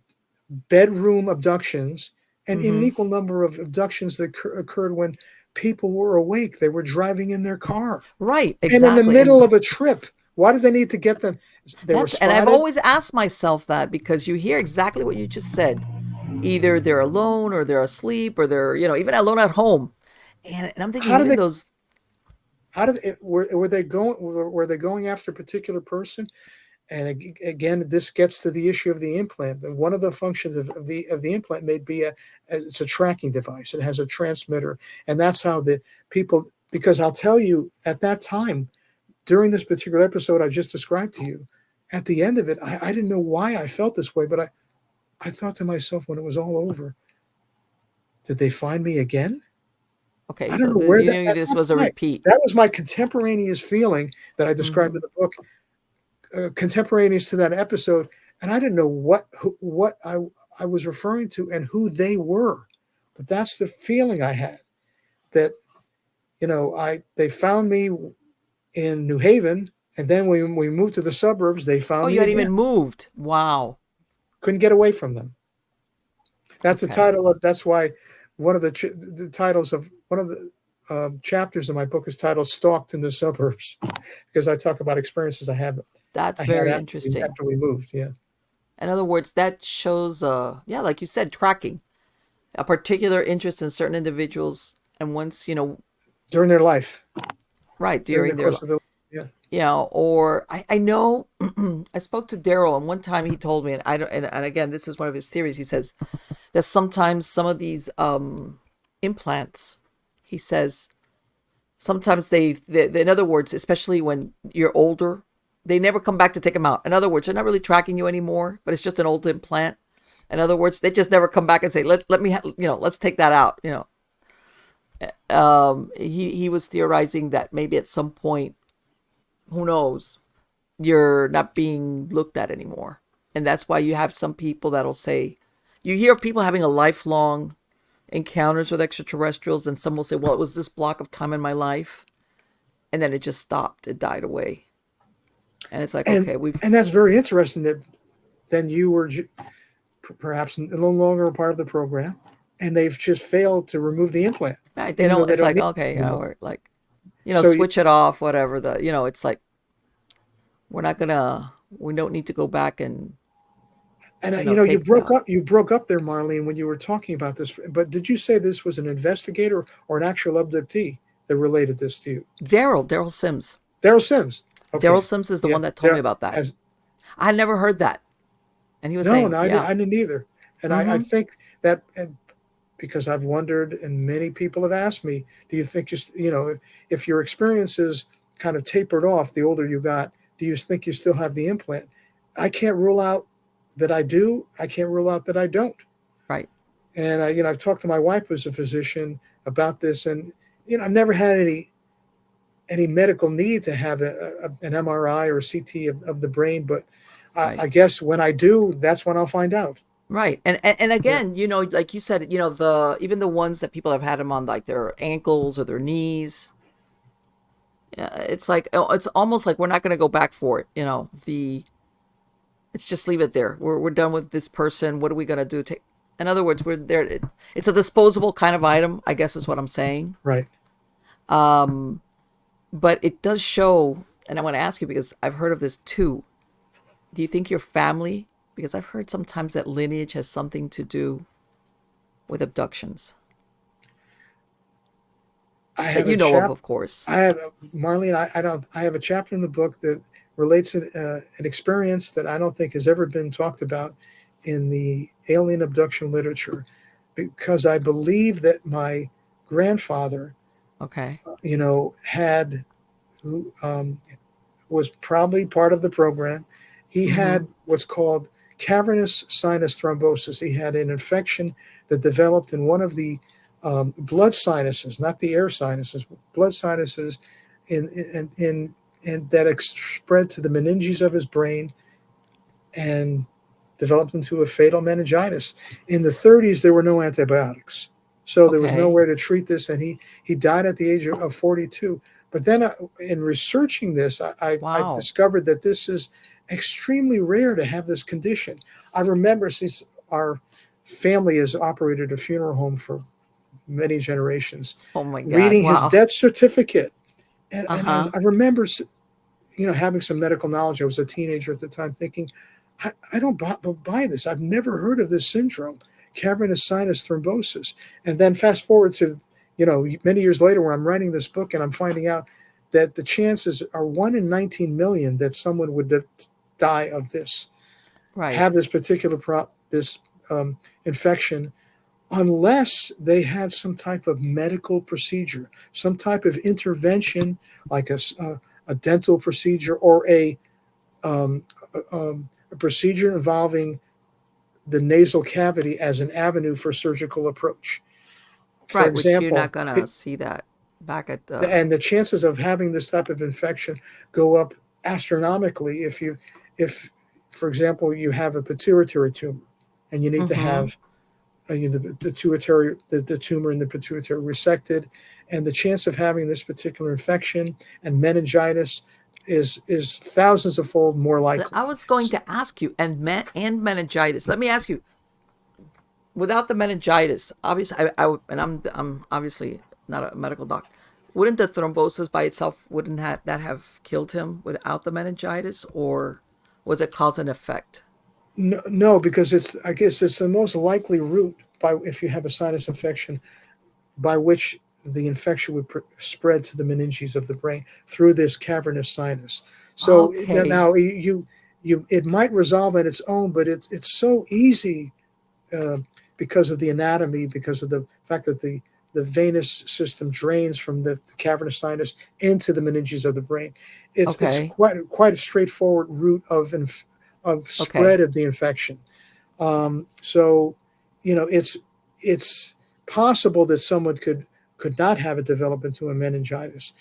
bedroom abductions and in an Mm-hmm. equal number of abductions that occurred when people were awake. They were driving in their car Right, and in the exactly. middle of a trip. Why did they need to get them? They were And I've spotted. always asked myself that because you hear exactly what you just said. Either they're alone or they're asleep or they're, even alone at home. And I'm thinking How did even they? those. How did it, were they going? Were they going after a particular person? And again, this gets to the issue of the implant. One of the functions of the implant may be it's a tracking device. It has a transmitter, and that's how the people. Because I'll tell you, at that time, during this particular episode I just described to you, at the end of it, I didn't know why I felt this way, but I thought to myself when it was all over, did they find me again? Okay, I don't so know where you that knew at this that was a time. repeat. That was my contemporaneous feeling that I described Mm-hmm. in the book, contemporaneous to that episode, and I didn't know what I was referring to and who they were, but that's the feeling I had that I they found me in New Haven, and then when we moved to the suburbs, they Oh, found you me had again. even moved. Wow. Couldn't get away from them. That's the Okay. title of. That's why one of the titles of one of the chapters in my book is titled "Stalked in the Suburbs," because I talk about experiences I That's had very after interesting. we moved. Yeah. In other words, that shows, yeah, like you said, tracking a particular interest in certain individuals, and once during their life, right during the during their course of their, yeah. or I know I spoke to Daryl, and one time he told me, and I don't, and again, this is one of his theories. He says that sometimes some of these implants, he says, sometimes they, in other words, especially when you're older, they never come back to take them out. In other words, they're not really tracking you anymore, but it's just an old implant. In other words, they just never come back and say, let me, let's take that out. He was theorizing that maybe at some point, who knows, you're not being looked at anymore. And that's why you have some people that'll say, you hear of people having a lifelong encounters with extraterrestrials, and some will say, well, it was this block of time in my life, and then it just stopped, it died away. And it's like, and okay, we've and that's very interesting that then you were perhaps no longer a part of the program, and they've just failed to remove the implant, right, they even though don't, they it's don't like, need okay, it anymore. we're like, So switch it off, whatever, it's like, we're not gonna, we don't need to go back and and take the, you broke up there, Marlene, when you were talking about this. But did you say this was an investigator or an actual abductee that related this to you? Daryl Sims. Daryl Sims. Daryl Okay. Sims is the Yeah. one that told me There about that. as I had never heard that. And he was no, saying, no, yeah. I didn't either. And I Mm-hmm. think that, and because I've wondered, and many people have asked me, do you think if your experiences kind of tapered off the older you got, do you think you still have the implant? I can't rule out that I do. I can't rule out that I don't. Right. And I've talked to my wife, who's a physician, about this, and I've never had any medical need to have an MRI or a CT of the brain, but Right. I guess when I do, that's when I'll find out. Right. And Yeah. again, like you said, the even the ones that people have had them on like their ankles or their knees, it's like, it's almost like we're not going to go back for it. It's just leave it there. We're done with this person. What are we going to do? In other words, we're there. It's a disposable kind of item, I guess is what I'm saying. Right. But it does show, and I want to ask you because I've heard of this too. Do you think your family, because I've heard sometimes that lineage has something to do with abductions I that have you a know chap. of course. I have Marlene. I don't. I have a chapter in the book that relates an experience that I don't think has ever been talked about in the alien abduction literature, because I believe that my grandfather, Okay. had who was probably part of the program. He Mm-hmm. had what's called cavernous sinus thrombosis. He had an infection that developed in one of the blood sinuses, not the air sinuses, blood sinuses, in that spread to the meninges of his brain and developed into a fatal meningitis. In the 30s, there were no antibiotics, so there was Okay. nowhere to treat this, and he died at the age of 42. But then, in researching this, I Wow. discovered that this is extremely rare to have this condition. I remember, since our family has operated a funeral home for many generations, Oh my God. reading his Wow. death certificate, and Uh-huh. I remember, having some medical knowledge. I was a teenager at the time, thinking, I don't buy this. I've never heard of this syndrome, cavernous sinus thrombosis. And then fast forward to, many years later, where I'm writing this book and I'm finding out that the chances are 1 in 19 million that someone would die of this, Right. have this particular this infection, unless they had some type of medical procedure, some type of intervention, like a dental procedure, or um, a procedure involving the nasal cavity as an avenue for surgical approach. For Right. Which you're example, not gonna see that back at the. and the chances of having this type of infection go up astronomically if, for example, you have a pituitary tumor and you need to Mm-hmm. have the tumor in the pituitary resected, and the chance of having this particular infection and meningitis is thousands of fold more likely. I was going to ask you, and meningitis. Let me ask you, without the meningitis, obviously, and I'm obviously not a medical doc. Wouldn't the thrombosis by itself wouldn't that have killed him without the meningitis, or was it cause and effect? No, no, because I guess it's the most likely route by if you have a sinus infection by which the infection would spread to the meninges of the brain through this cavernous sinus. So Okay. now you it might resolve on its own, but it's so easy uh, because of the anatomy, because of the fact that the venous system drains from the cavernous sinus into the meninges of the brain. It's Okay. quite a straightforward route of Okay. spread of the infection. So, it's possible that someone could not have it develop into a meningitis,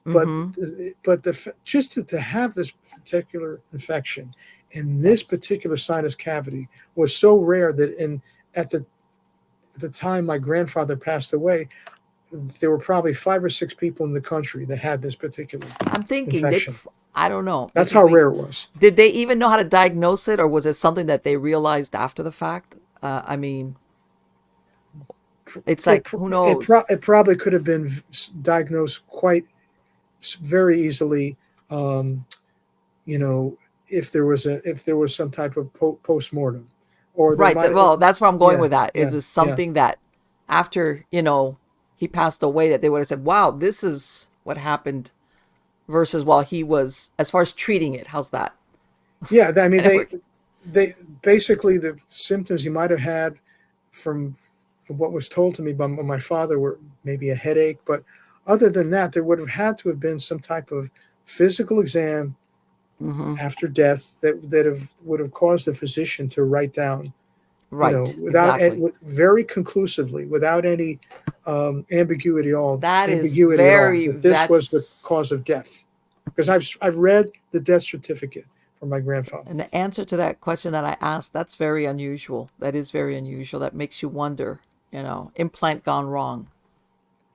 but Mm-hmm. just to have this particular infection in this Yes. particular sinus cavity was so rare that at the at the time my grandfather passed away, there were probably 5 or 6 people in the country that had this particular I'm thinking infection. I don't know. That's This is how me. rare it was. Did they even know how to diagnose it, or was it something that they realized after the fact? I mean, it's like, who knows? It probably could have been diagnosed quite very easily. Um, you know, if there was some type of post mortem, or there Right. might. Well, that's where I'm going Yeah, with that. Is yeah, this yeah, something that after, he passed away, that they would have said, wow, this is what happened, versus while he was, as far as treating it, how's that? yeah. I mean, In other words, they basically the symptoms he might have had from from what was told to me by my father were maybe a headache, but other than that, there would have had to have been some type of physical exam hmm, after death that would have caused the physician to write down, right, without exactly. very conclusively, without any That is ambiguity at all, very, that this was the cause that's of death. Because I've read the death certificate from my grandfather. an answer to that question that I asked. That's very unusual. That is very unusual. That makes you wonder, implant gone wrong.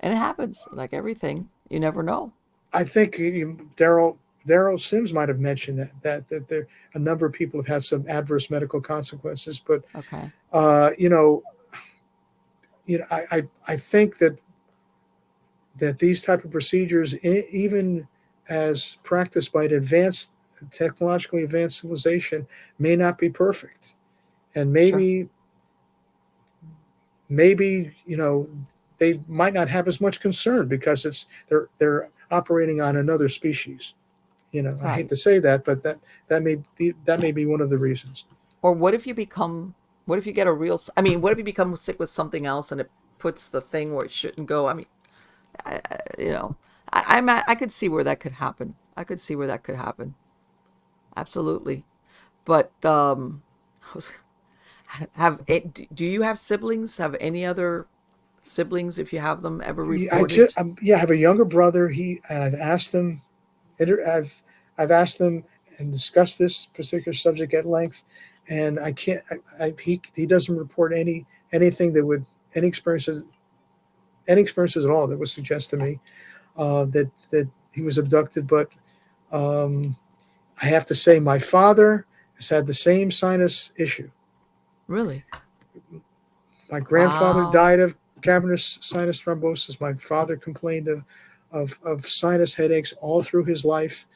And it happens, like everything. You never know. I think Daryl Sims might have mentioned that there a number of people have had some adverse medical consequences, but Okay. uh, you know I think that these type of procedures, even as practiced by an advanced technologically advanced civilization, may not be perfect, and Sure. maybe they might not have as much concern because they're operating on another species. I hate Right. to say that, but that may be one of the reasons. Or what if you get a real, I mean, what if you become sick with something else and it puts the thing where it shouldn't go? I mean, you know, I could see where that could happen. I could see where that could happen. Absolutely. But do you have siblings? Have any other siblings, if you have them, ever reported? Yeah, I have a younger brother. I've asked him, I've asked him and discussed this particular subject at length, and I can't. He doesn't report anything that would any experiences any experiences at all that would suggest to me that he was abducted. But um, I have to say, my father has had the same sinus issue. Really? My grandfather Wow. died of cavernous sinus thrombosis. My father complained of sinus headaches all through his life.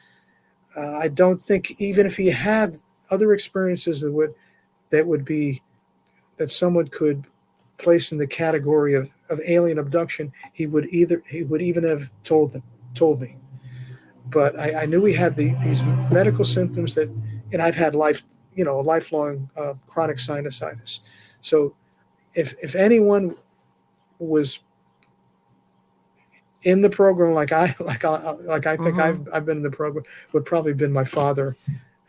I don't think even if he had other experiences that would be that someone could place in the category of alien abduction, he would even have told me. But I knew he had these medical symptoms and I've had a lifelong chronic sinusitis. So if anyone was in the program like I think Mm-hmm. I've been in the program, would probably been my father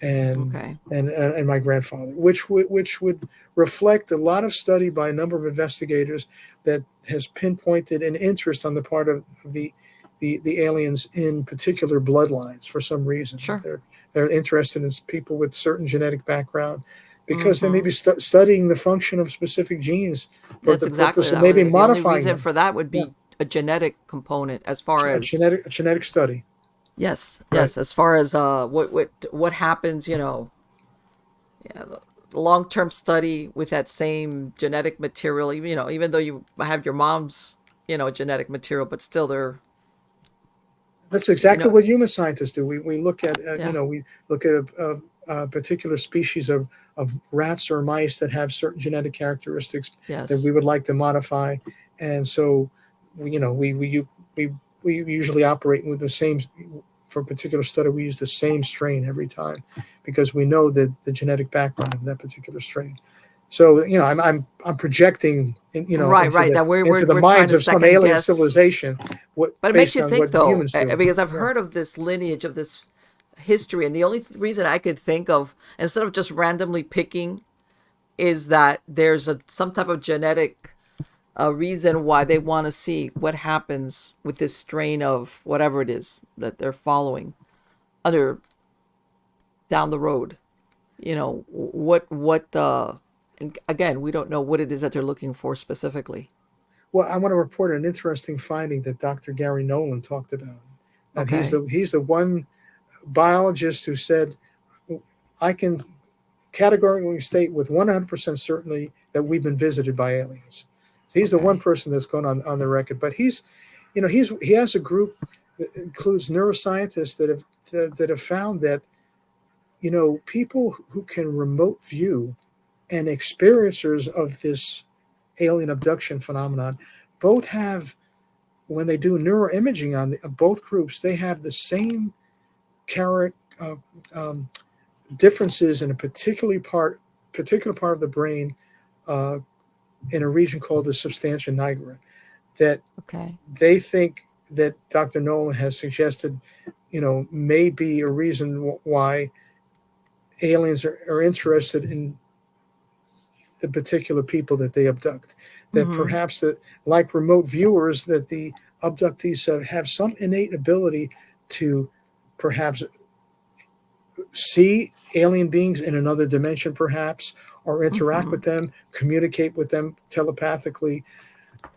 and Okay. and my grandfather, which would reflect a lot of study by a number of investigators that has pinpointed an interest on the part of the aliens in particular bloodlines for some reason. Sure. They're interested in people with certain genetic background because they may Mm-hmm. be studying the function of specific genes for That's the exactly purpose of that. maybe The only modifying reason them. for that would Yeah, be a genetic component, as far as, a genetic yes, right. yes, as far as what happens, yeah, long term study with that same genetic material. Even, even though you have your mom's, genetic material, but still they're, That's you exactly know, what human scientists do. We look at yeah, we look at particular species of rats or mice that have certain genetic characteristics that Yes. we would like to modify, and so we we usually operate with the same. For a particular study, we use the same strain every time because we know that the genetic background of that particular strain. So Yes. I'm projecting Right, right. That into the we're trying minds to of some second alien guess. civilization what But it makes based you on what think, though, humans do. because I've Yeah. heard of this lineage of this history, and the only reason I could think of, instead of just randomly picking, is that there's some type of genetic reason why they want to see what happens with this strain of whatever it is that they're following under down the road. And again, we don't know what it is that they're looking for specifically. Well, I want to report an interesting finding that Dr. Gary Nolan talked about. That Okay. he's the one biologist who said, I can categorically state with 100% certainty that we've been visited by aliens. So he's the one Okay. person that's gone on the record. But he has a group that includes neuroscientists that have found that people who can remote view and experiencers of this alien abduction phenomenon both have, when they do neuroimaging on both groups, they have the same character um, differences in a particular part of the brain, uh, in a region called the substantia nigra, that Okay. they think that Dr. Nolan has suggested, may be a reason why aliens are interested in the particular people that they abduct. That Mm-hmm. perhaps that, like remote viewers, that the abductees have some innate ability to perhaps see alien beings in another dimension, perhaps, or interact Mm-hmm. with them, communicate with them telepathically,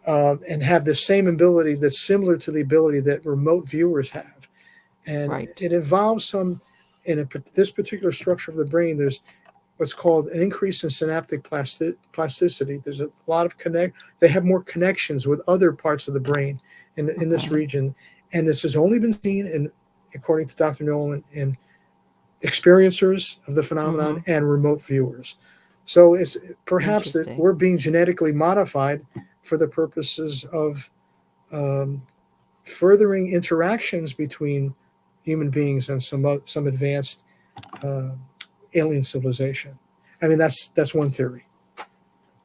and have the same ability that's similar to the ability that remote viewers have. And Right. it involves this particular structure of the brain. There's what's called an increase in synaptic plasticity. There's a lot of They have more connections with other parts of the brain in this Okay. region, and this has only been seen according to Dr. Nolan, in experiencers of the phenomenon Mm-hmm. and remote viewers. So it's perhaps that Interesting. we're being genetically modified for the purposes of um, furthering interactions between human beings and some advanced uh, alien civilization. I mean, that's one theory.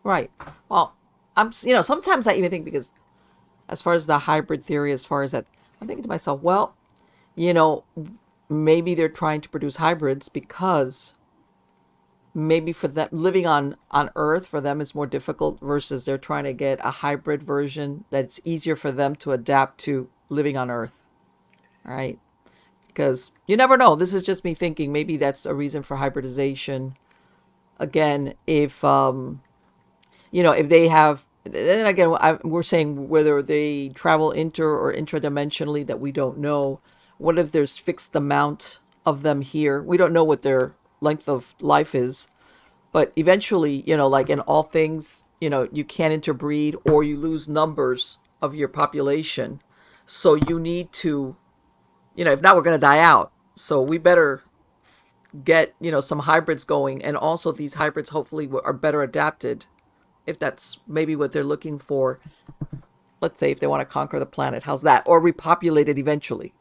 Right. Well, sometimes I even think, because as far as the hybrid theory, as far as that, I'm thinking to myself, well, you know, maybe they're trying to produce hybrids because maybe for them living on Earth for them is more difficult, versus they're trying to get a hybrid version that's easier for them to adapt to living on Earth. Right? Because you never know. This is just me thinking. Maybe that's a reason for hybridization. Again, if they have, then again, we're saying whether they travel inter or intradimensionally, that we don't know. What if there's fixed amount of them here? We don't know what their length of life is, but eventually, like in all things, you can't interbreed or you lose numbers of your population. So you need to, if not, we're going to die out. So we better get, some hybrids going. And also, these hybrids hopefully are better adapted, if that's maybe what they're looking for. Let's say if they want to conquer the planet, how's that? Or repopulate it eventually.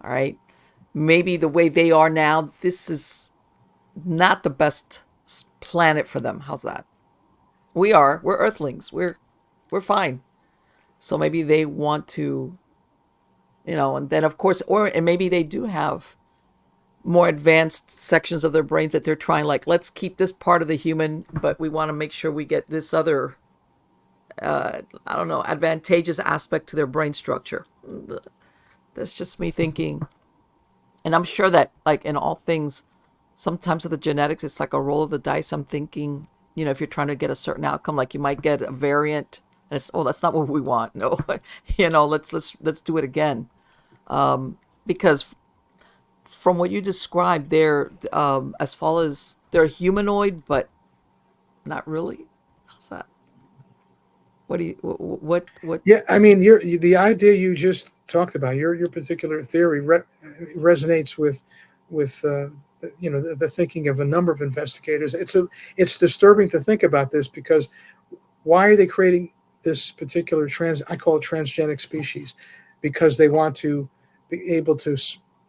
All right. Maybe the way they are now, this is not the best planet for them. How's that? We're earthlings. We're fine. So maybe they want to, and then of course, and maybe they do have more advanced sections of their brains that they're trying, like, let's keep this part of the human, but we want to make sure we get this other, I don't know, advantageous aspect to their brain structure. That's just me thinking. And I'm sure that, like in all things, sometimes with the genetics, it's like a roll of the dice. I'm thinking, if you're trying to get a certain outcome, like you might get a variant, and it's, oh, that's not what we want. No, let's do it again. Because from what you described, they're as far as they're humanoid, but not really. How's that? What do you what? Yeah, I mean, the idea you just talked about, your particular theory resonates with the thinking of a number of investigators. It's disturbing to think about this, because why are they creating this particular I call it transgenic species, because they want to be able to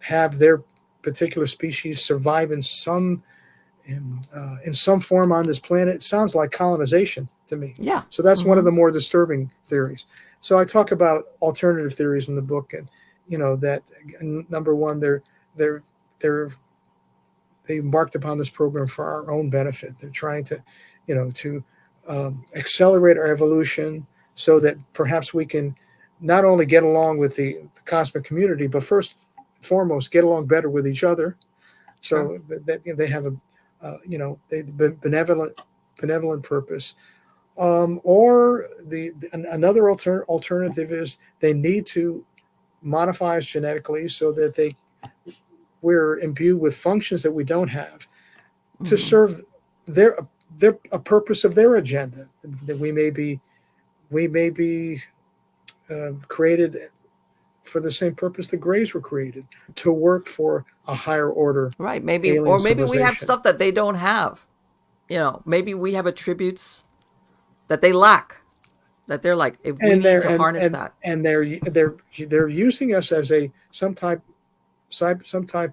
have their particular species survive in some form on this planet. It sounds like colonization to me. Yeah. So that's one of the more disturbing theories. So I talk about alternative theories in the book, and that number one, they're they embarked upon this program for our own benefit. They're trying to, to accelerate our evolution so that perhaps we can not only get along with the cosmic community, but first and foremost, get along better with each other. So that they have benevolent purpose. Or another alternative is they need to modify us genetically so that we're imbued with functions that we don't have to serve their a purpose of their agenda. That we may be created for the same purpose the Greys were created, to work for a higher order. Right. Maybe we have stuff that they don't have. Maybe we have attributes that they lack, that they're like, if we need to harness that. And they're using us as some type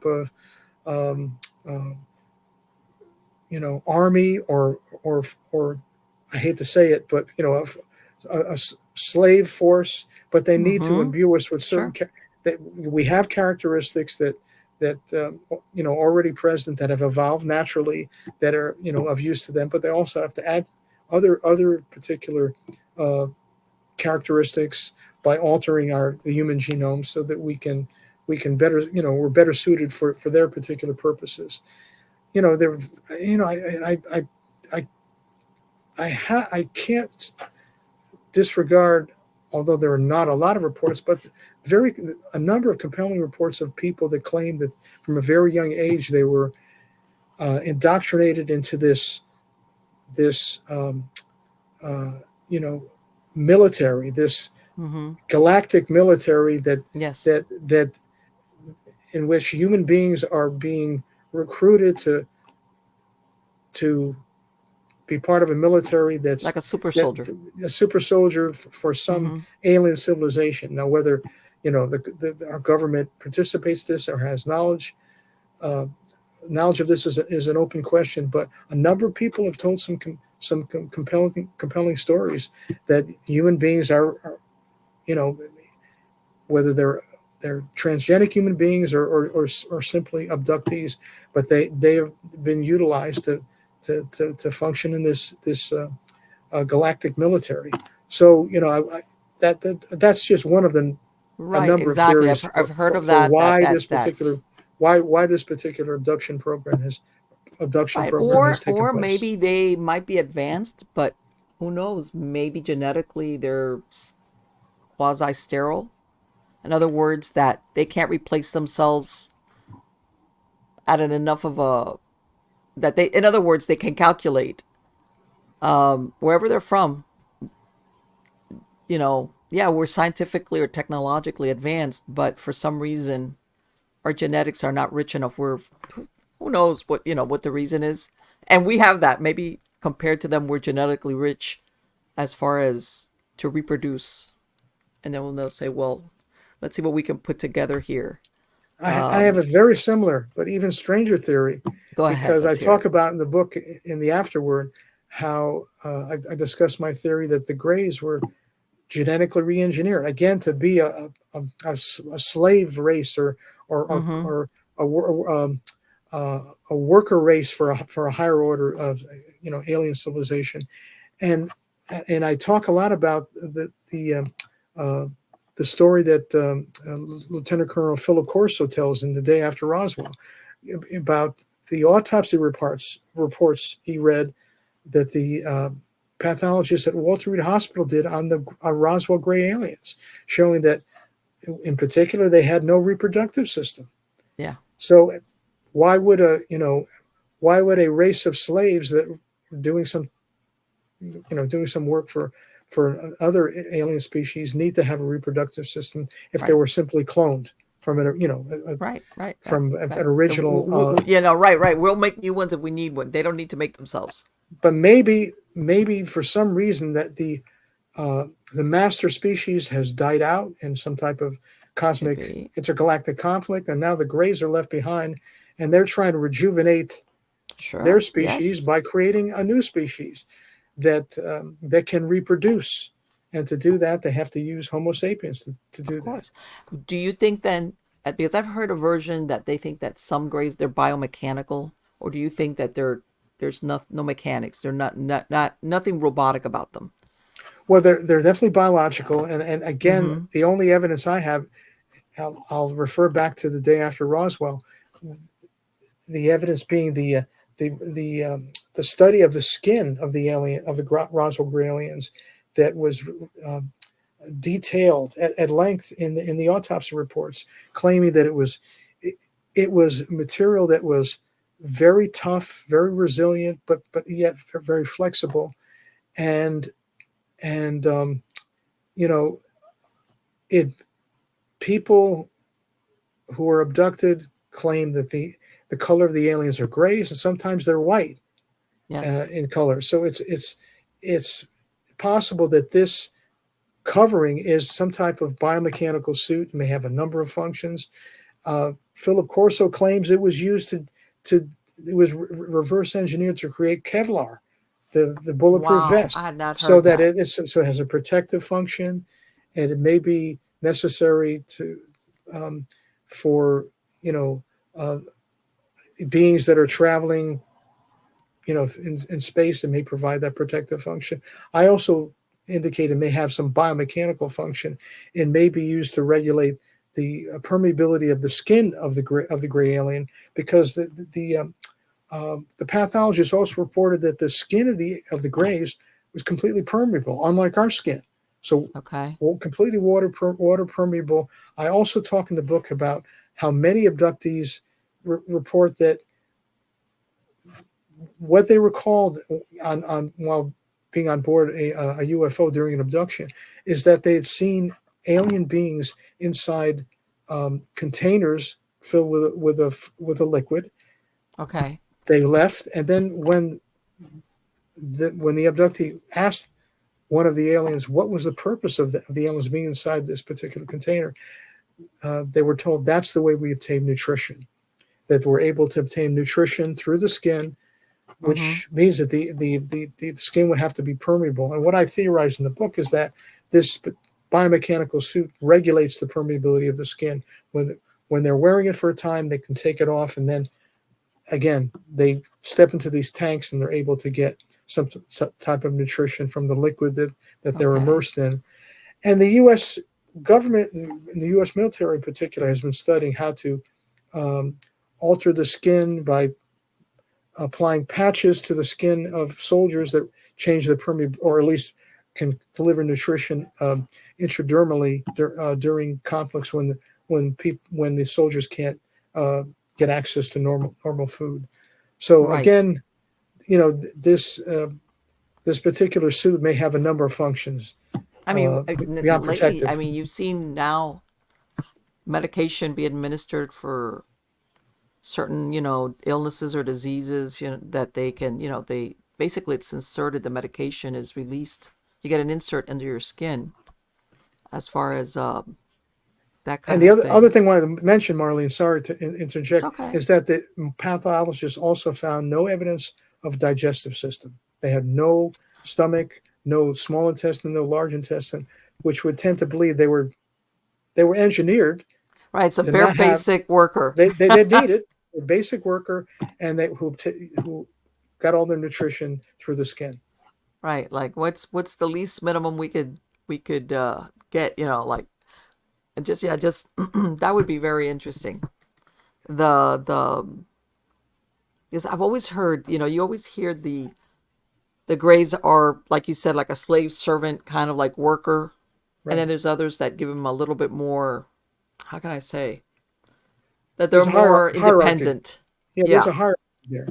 of army, or I hate to say it, but a slave force. But they need to imbue us with certain that we have characteristics that already present, that have evolved naturally, that are of use to them. But they also have to add other particular characteristics by altering the human genome, so that we can better, we're better suited for their particular purposes. I can't disregard, although there are not a lot of reports, but a number of compelling reports of people that claim that from a very young age they were indoctrinated into this military, this galactic military that in which human beings are being recruited to be part of a military that's like a super soldier. A super soldier for some alien civilization. Now, whether our government participates in this or has knowledge of this is an open question. But a number of people have told some compelling stories that human beings are whether they're transgenic human beings or simply abductees, but they have been utilized to function in this galactic military. So that's just one of the right, a number exactly. of theories. I've heard of that. Why this particular abduction program has taken or place. Maybe they might be advanced, but who knows? Maybe genetically they're quasi sterile. In other words, that they can't replace themselves at an enough of a that they. In other words, they can calculate wherever they're from. Yeah, we're scientifically or technologically advanced, but for some reason, our genetics are not rich enough. Who knows what the reason is, and we have that. Maybe compared to them, we're genetically rich as far as to reproduce, and then they'll say, well, let's see what we can put together here. I have a very similar but even stranger theory. Go ahead. Because I talk about in the book, in the afterword, how I discuss my theory that the Greys were genetically re-engineered, again, to be a slave race or a worker race for a higher order of alien civilization. And I talk a lot about the story that Lieutenant Colonel Philip Corso tells in The Day After Roswell about the autopsy reports he read that the pathologists at Walter Reed Hospital did on the Roswell gray aliens, showing that in particular they had no reproductive system. Yeah. So why would a race of slaves that were doing some work for other alien species need to have a reproductive system if they were simply cloned? from an Right. from an Right. original. Right. We'll make new ones if we need one. They don't need to make themselves. But maybe for some reason that the master species has died out in some type of Could cosmic be. intergalactic conflict, and now the Greys are left behind, and they're trying to rejuvenate their Sure. species Yes. by creating a new species that can reproduce. And to do that, they have to use Homo sapiens to Of do that. course. Do you think then, because I've heard a version that they think that some grays they're biomechanical, or do you think that there's no mechanics? They're not nothing robotic about them. Well, they're definitely biological, and again, Mm-hmm. the only evidence I have, I'll refer back to the day after Roswell. The evidence being the study of the skin of the alien of the Roswell gray aliens that was um, detailed at length in the autopsy reports, claiming that it, it was material that was very tough, very resilient, but yet very flexible, and and you know it people who are abducted claim that the color of the aliens are grays and sometimes they're white Yes. in color. So it's possible that this covering is some type of biomechanical suit. It may have a number of functions. Philip Corso claims it was used to it was reverse engineered to create Kevlar, the bulletproof Wow, I vest, had not so heard that that. it has a protective function, and it may be necessary to um, for you know uh, beings that are traveling in space and may provide that protective function. I also indicate it may have some biomechanical function and may be used to regulate the permeability of the skin of the gray alien, because the pathologist also reported that the skin of the grays was completely permeable, unlike our skin. So, Okay. well, completely water permeable. I also talk in the book about how many abductees report that what they recalled on while being on board a UFO during an abduction is that they had seen alien beings inside containers filled with a liquid. Okay. They left, and then when the abductee asked one of the aliens what was the purpose of the aliens being inside this particular container, they were told that's the way we obtain nutrition. That we're able to obtain nutrition through the skin, Mm-hmm. which means that the skin would have to be permeable. And what I theorize in the book is that this biomechanical suit regulates the permeability of the skin. When they're wearing it for a time, they can take it off, and then again they step into these tanks and they're able to get some type of nutrition from the liquid that they're Okay. immersed in. And the U.S. government and the U.S. military in particular has been studying how to um, alter the skin by applying patches to the skin of soldiers that change the permeability, or at least can deliver nutrition intradermally during conflicts when the soldiers can't uh, get access to normal food. So Right. again, this particular suit may have a number of functions I mean, beyond lately, I protective. mean, you've seen now medication be administered for certain, illnesses or diseases, that they can, they basically it's inserted, the medication is released. You get an insert under your skin as far as that And kind the of other thing. thing I wanted to mention, Marlene, sorry to It's interject, okay. is that the pathologists also found no evidence of digestive system. They had no stomach, no small intestine, no large intestine, which would tend to believe they were engineered Right. It's a to bare not have. basic worker. They didn't need it. A basic worker, and who got all their nutrition through the skin. Right. Like what's the least minimum we could get, like, and just, yeah, just that would be very interesting. The Because I've always heard, you always hear the Greys are, like you said, like a slave servant kind of like worker. And Right. then there's others that give them a little bit more, how can I say, that they're There's a more hierarchy. independent. Yeah, there's Yeah. a hierarchy there.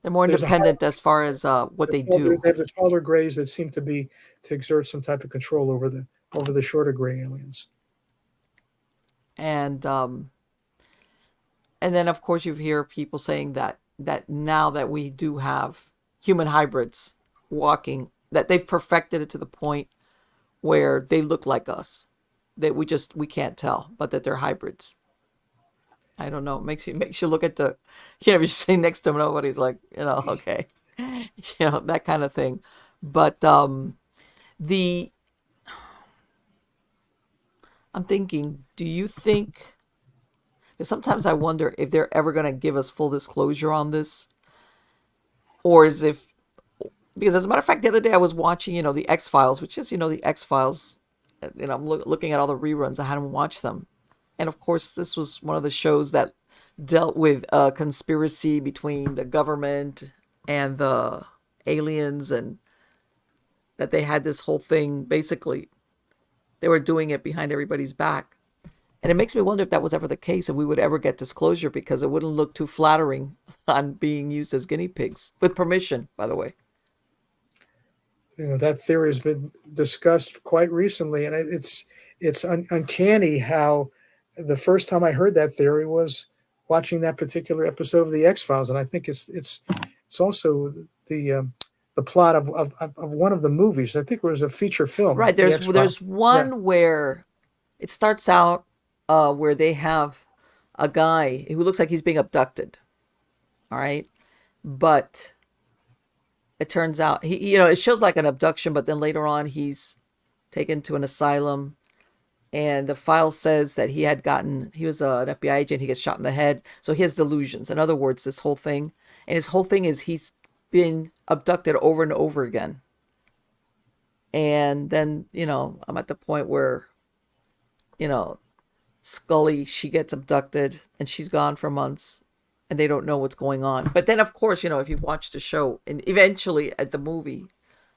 They're more There's a independent as far as what they do. they have the taller grays that seem to exert some type of control over the shorter gray aliens. And and then of course you hear people saying that now that we do have human hybrids walking, that they've perfected it to the point where they look like us, that we can't tell, but that they're hybrids. I don't know. Makes you look at the, you're sitting next to him, nobody's like, okay, that kind of thing. But the I'm thinking, do you think? Because sometimes I wonder if they're ever going to give us full disclosure on this, or is if because as a matter of fact, the other day I was watching, the X Files, which is, the X Files. I'm looking at all the reruns. I hadn't watched them, and of course, this was one of the shows that dealt with a conspiracy between the government and the aliens, and that they had this whole thing. Basically, they were doing it behind everybody's back. And it makes me wonder if that was ever the case, and we would ever get disclosure, because it wouldn't look too flattering on being used as guinea pigs, with permission, by the way. That theory has been discussed quite recently, and it's uncanny how the first time I heard that theory was watching that particular episode of the X Files, and I think it's also the plot of one of the movies. I think it was a feature film. Right. There's one where it starts out where they have a guy who looks like he's being abducted. All right, but it turns out it shows like an abduction, but then later on he's taken to an asylum, and the file says that he was an FBI agent. He gets shot in the head, so he has delusions. In other words, this whole thing, and his whole thing is he's been abducted over and over again. And then I'm at the point where Scully, she gets abducted and she's gone for months, and they don't know what's going on. But then, of course, if you watch the show, and eventually at the movie,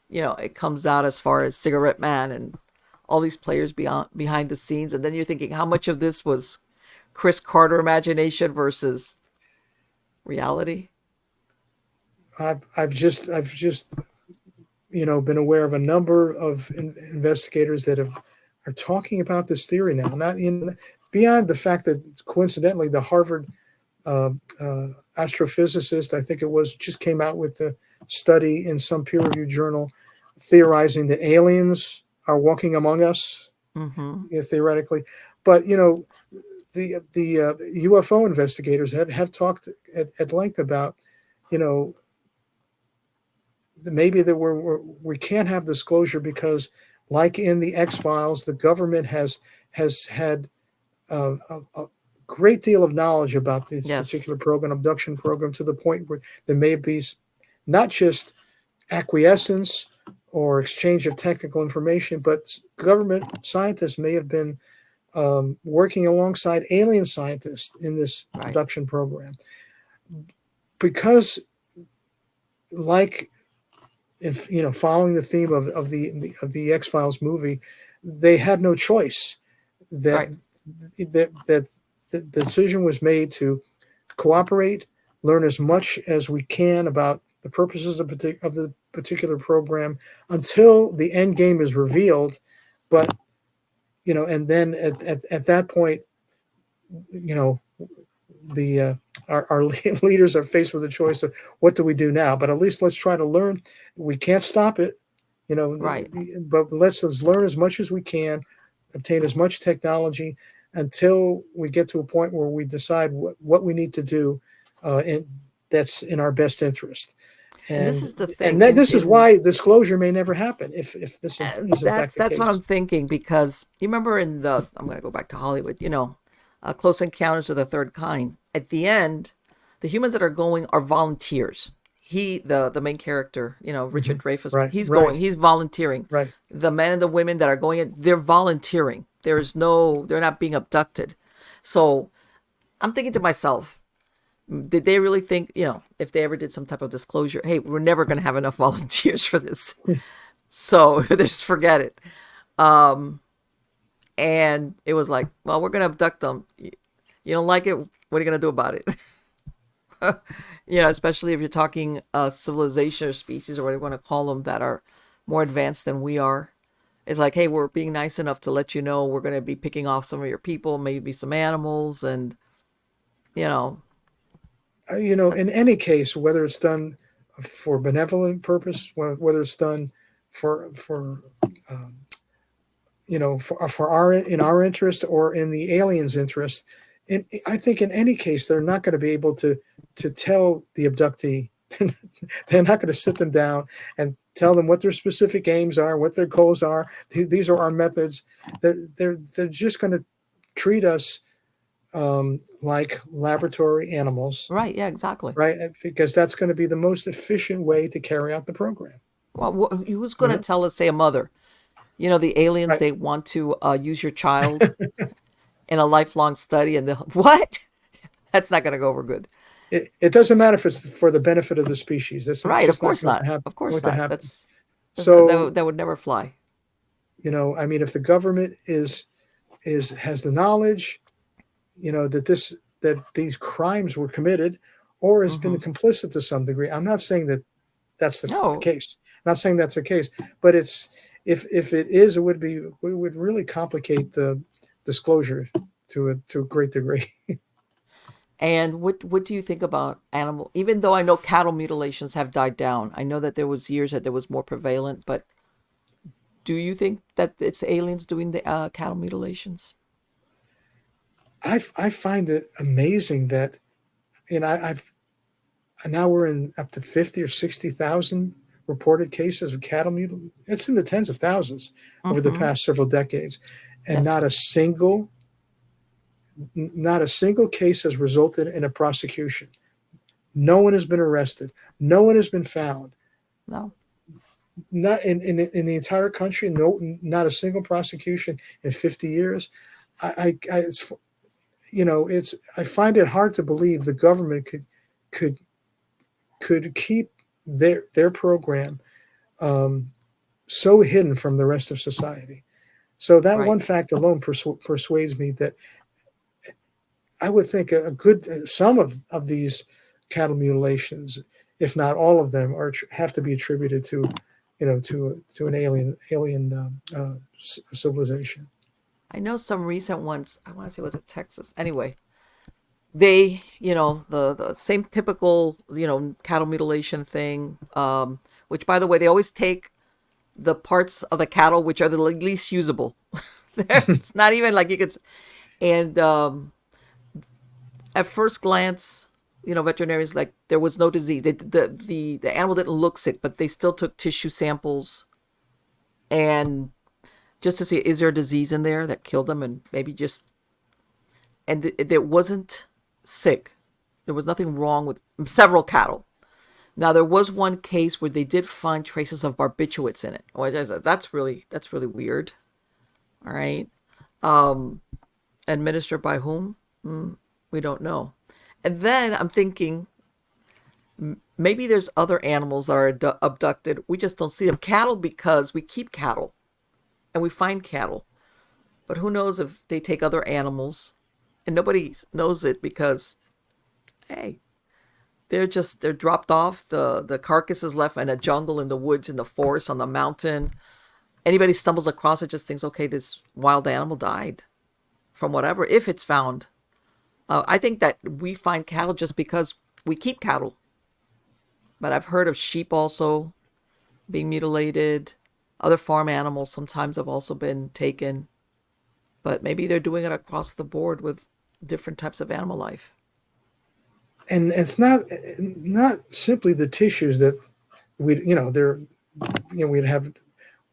it comes out as far as Cigarette Man and all these players behind the scenes. And then you're thinking, how much of this was Chris Carter imagination versus reality? I've just been aware of a number of investigators that are talking about this theory now. Not beyond the fact that coincidentally the Harvard astrophysicist, I think it was, just came out with a study in some peer-reviewed journal theorizing that aliens are walking among us, theoretically. But the UFO investigators have talked at length about maybe that we can't have disclosure because, like in the X Files, the government has had a great deal of knowledge about this particular program, abduction program, to the point where there may be not just acquiescence or exchange of technical information, but government scientists may have been working alongside alien scientists in this abduction program. Because, like, if following the theme of the X Files movie, they had no choice. That the decision was made to cooperate, learn as much as we can about the purposes of the particular program until the end game is revealed. But and then at that point, our leaders are faced with a choice of what do we do now. But at least let's try to learn. We can't stop it, but let's learn as much as we can, obtain as much technology until we get to a point where we decide what we need to do, and that's in our best interest. And this is the thing. And this is why disclosure may never happen if this is in fact the case. That's what I'm thinking, because you remember I'm going to go back to Hollywood, Close Encounters of the Third Kind. At the end, the humans that are going are volunteers. The main character, Richard Dreyfuss, he's volunteering. Right. The men and the women that are going in, they're volunteering. They're not being abducted. So I'm thinking to myself, did they really think, if they ever did some type of disclosure, hey, we're never going to have enough volunteers for this. So just forget it. And it was like, well, we're going to abduct them. You don't like it? What are you going to do about it? Especially if you're talking civilization or species or whatever you want to call them that are more advanced than we are. It's like, hey, we're being nice enough to let you know we're going to be picking off some of your people, maybe some animals, and you know, In any case, whether it's done for benevolent purpose, whether it's done for um, for our in our interest or in the aliens' interest, I think in any case they're not going to be able to tell the abductee. They're not going to sit them down and tell them what their specific aims are, what their goals are. These are our methods. They're just going to treat us like laboratory animals, right? Yeah, exactly. right? Because that's going to be the most efficient way to carry out the program. Well, who's going You to know, tell us, say, a mother? The aliens, right? they want to use your child in a lifelong study, and the what? That's not going to go over good. It doesn't matter if it's for the benefit of the species. That's Right? Of just not course going to not. happen. Of course Going to not. happen. That's not, So that would never fly. I mean, if the government has the knowledge, that these crimes were committed, or has been Hmm. complicit to some degree. I'm not saying that that's the No, case. I'm not saying that's the case, but it's if it is, it would really complicate the disclosure to a great degree. and what do you think about animal? Even though I know cattle mutilations have died down, I know that there was years that there was more prevalent. But do you think that it's aliens doing the cattle mutilations? I find it amazing that I've now we're in up to 50 or 60,000 reported cases of cattle mutilation. It's in the tens of thousands over the Mm-hmm. past several decades, and Yes. not a single case has resulted in a prosecution. No one has been arrested. No one has been found. No. Not in the entire country. No, not a single prosecution in 50 years. It's it's I find it hard to believe the government could could keep their program um, so hidden from the rest of society. So that Right. one fact alone persuades me that I would think a good some of these cattle mutilations, if not all of them, have to be attributed to an alien civilization. I know some recent ones. I want to say, was it Texas? Anyway, they, the same typical, cattle mutilation thing. Which, by the way, they always take the parts of the cattle which are the least usable. It's not even like you could. And at first glance, veterinarians, like, there was no disease. The animal didn't look sick, but they still took tissue samples, and just to see, is there a disease in there that killed them, and maybe just, and it wasn't sick. There was nothing wrong with several cattle. Now, there was one case where they did find traces of barbiturates in it. That's really weird. All right. Administered by whom? We don't know. And then I'm thinking, maybe there's other animals that are abducted. We just don't see them. Cattle, because we keep cattle and we find cattle. But who knows if they take other animals, and nobody knows it because, hey, they're dropped off. The carcass is left in a jungle, in the woods, in the forest, on the mountain. Anybody stumbles across it just thinks, okay, this wild animal died from whatever, if it's found. I think that we find cattle just because we keep cattle. But I've heard of sheep also being mutilated. Other farm animals sometimes have also been taken. But maybe they're doing it across the board with different types of animal life. And it's not simply the tissues that they're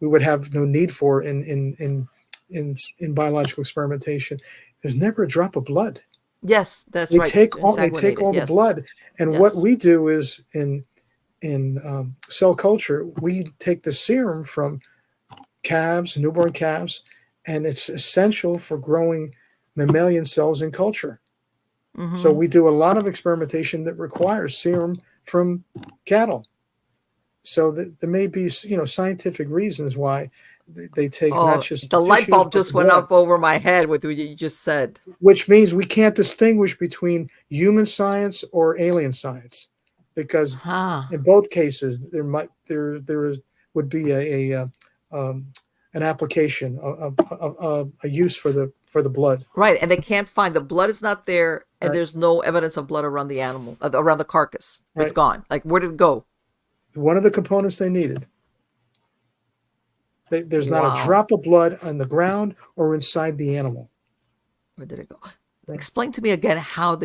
we would have no need for in biological experimentation. There's never a drop of blood. Yes, that's right. They take Insanguinated. all the Yes. blood, and what Yes. we do is in cell culture, we take the serum from newborn calves, and it's essential for growing mammalian cells in culture. So Mm-hmm. we do a lot of experimentation that requires serum from cattle. So there may be scientific reasons why they take not Oh, just the the light tissues bulb but just the went blood, up over my head with what you just said. which means we can't distinguish between human science or alien science, because Huh. in both cases there would be a an application, a use for the blood. Right, and they can't find the blood is not there, and Right. there's no evidence of blood around the animal, around the carcass. It's Right. gone. Like, where did it go? One of the components they needed. There's not a Wow. drop of blood on the ground or inside the animal. Where did it go? Right. Explain to me again how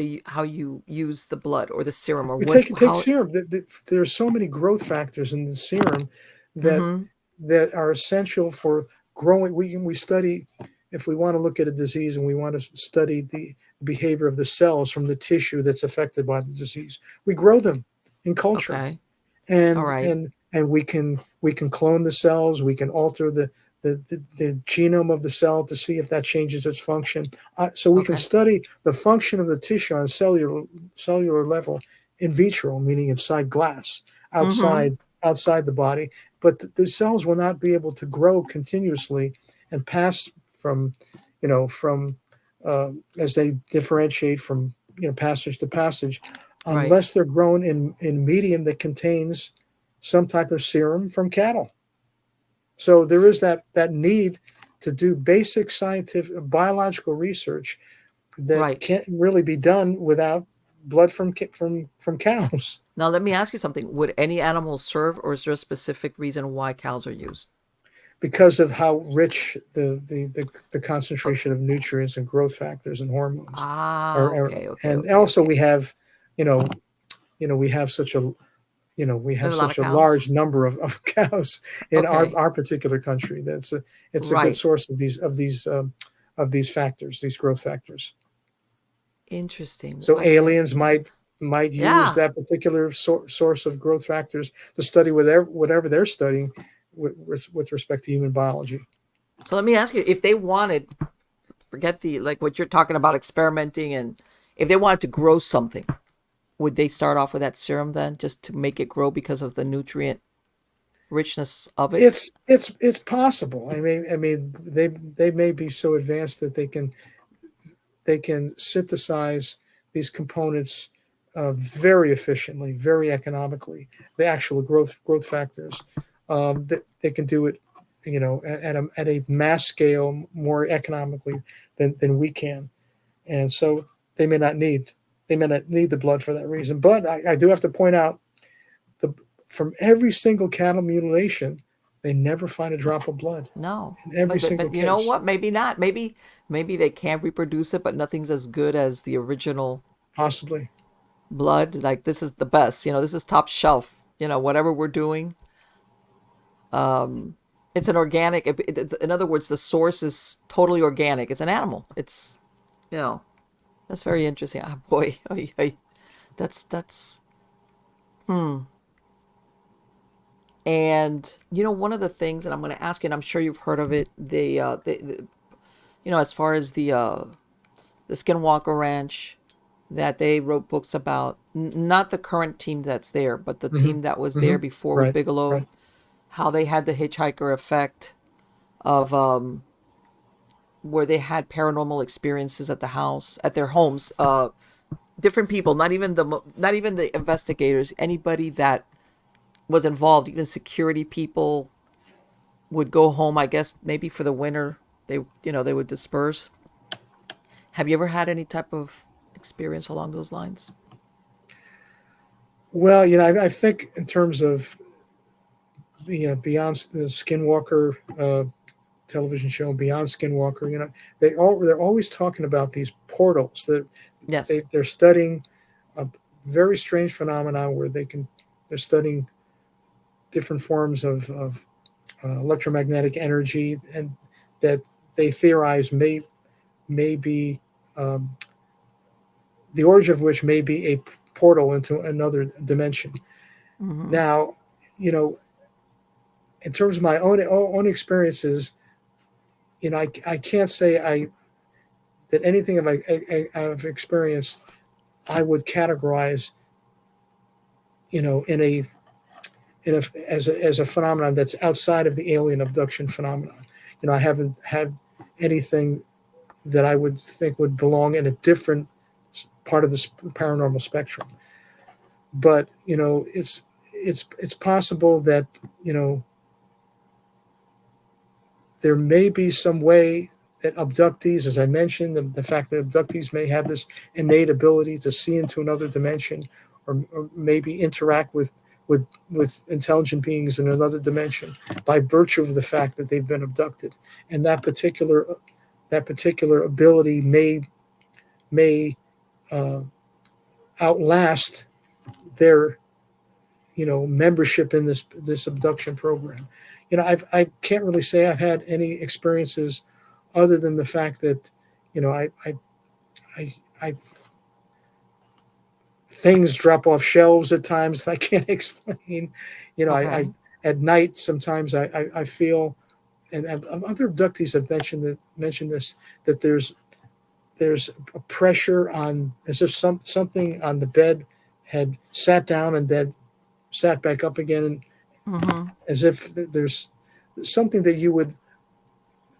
you use the blood or the serum or We what take how. serum. There are so many growth factors in the serum that Mm-hmm. that are essential for growing. We study, if we want to look at a disease and we want to study the behavior of the cells from the tissue that's affected by the disease, we grow them in culture, Okay. All and right. and we can clone the cells. We can alter the genome of the cell to see if that changes its function. So we can Okay. study the function of the tissue on a cellular level in vitro, meaning inside glass, Mm-hmm. outside the body. But the cells will not be able to grow continuously and pass from, from as they differentiate from passage to passage, Right. unless they're grown in medium that contains some type of serum from cattle. So there is that need to do basic scientific biological research that Right. can't really be done without blood from cows, Now let me ask you something. Would any animal serve, or is there a specific reason why cows are used? because of how rich the Okay. concentration of nutrients and growth factors and hormones Ah, okay, okay, and okay, also okay. we have you know we have such a we We have have a lot of such a cows. large number of cows in Okay. our particular country. It's a good Right. source of these factors, these growth factors. Interesting. So I aliens might use yeah. that particular source of growth factors to study whatever they're studying with respect to human biology. So let me ask you, if they wanted, forget the like what you're talking about experimenting, and if they wanted to grow something, would they start off with that serum then, just to make it grow because of the nutrient richness of it? It's possible. I mean they may be so advanced that they can synthesize these components very efficiently, very economically. The actual growth factors, that they can do it, at a mass scale more economically than we can, and so they may not need they may not need the blood for that reason. But I do have to point out the from every single cattle mutilation, they never find a drop of blood No. in every But single you know case, what? Maybe not. Maybe they can reproduce it, but nothing's as good as the original possibly. blood. Like, this is the best. This is top shelf. Whatever we're doing, um, it's an organic. In other words, the source is totally organic. It's an animal. It's you know that's very interesting. Ah, boy, oy, oy. That's hmm. And one of the things, and I'm going to ask you, and I'm sure you've heard of it. As far as the Skinwalker Ranch, that they wrote books about, not the current team that's there, but the Hmm. team that was Hmm. there before with Right, Bigelow, right. how they had the hitchhiker effect of where they had paranormal experiences at the house, at their homes. Different people, not even the investigators, anybody that was involved, even security people would go home. I guess maybe for the winter, they would disperse. Have you ever had any type of experience along those lines? Well, I think in terms of beyond the Skinwalker television show, beyond Skinwalker, they're always talking about these portals that Yes. they're studying a very strange phenomenon where they're studying different forms of electromagnetic energy, and that they theorize may be um, the origin of which may be a portal into another dimension. Mm-hmm. Now, you know, in terms of my own experiences, I can't say I that anything I've experienced I would categorize, in as a phenomenon that's outside of the alien abduction phenomenon. I haven't had anything that I would think would belong in a different part of the paranormal spectrum. But it's possible that you know there may be some way that abductees, as I mentioned, the fact that abductees may have this innate ability to see into another dimension, or maybe interact with intelligent beings in another dimension by virtue of the fact that they've been abducted, and that particular ability may uh, outlast their membership in this abduction program. I can't really say I've had any experiences other than the fact that I things drop off shelves at times that I can't explain. I Okay. at night sometimes I feel, and other abductees have mentioned this, that there's a pressure on, as if something on the bed had sat down and then sat back up again, and Mm-hmm. as if there's something that you would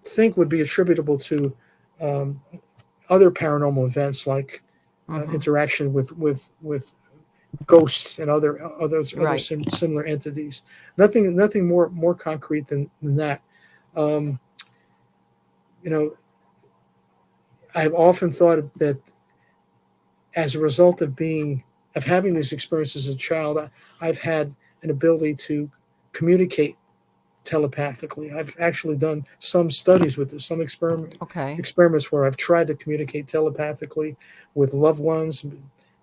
think would be attributable to um, other paranormal events, like Mm-hmm. interaction with ghosts and other Right. similar entities. Nothing more concrete than that. Um, you know, I've often thought that as a result of having these experiences as a child, I've had an ability to communicate telepathically. I've actually done some studies with this, some Okay. experiments where I've tried to communicate telepathically with loved ones,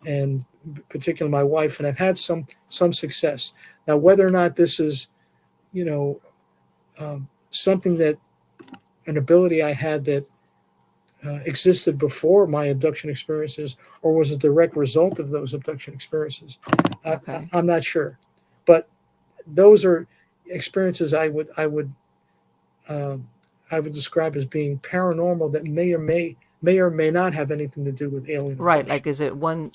and particularly my wife, and I've had some success. Now, whether or not this is, you know, something that an ability I had that existed before my abduction experiences, or was a direct result of those abduction experiences, Okay. I'm not sure. But those are experiences um, I would describe as being paranormal, that may or may not have anything to do with alien Right. abduction. Like, is it one?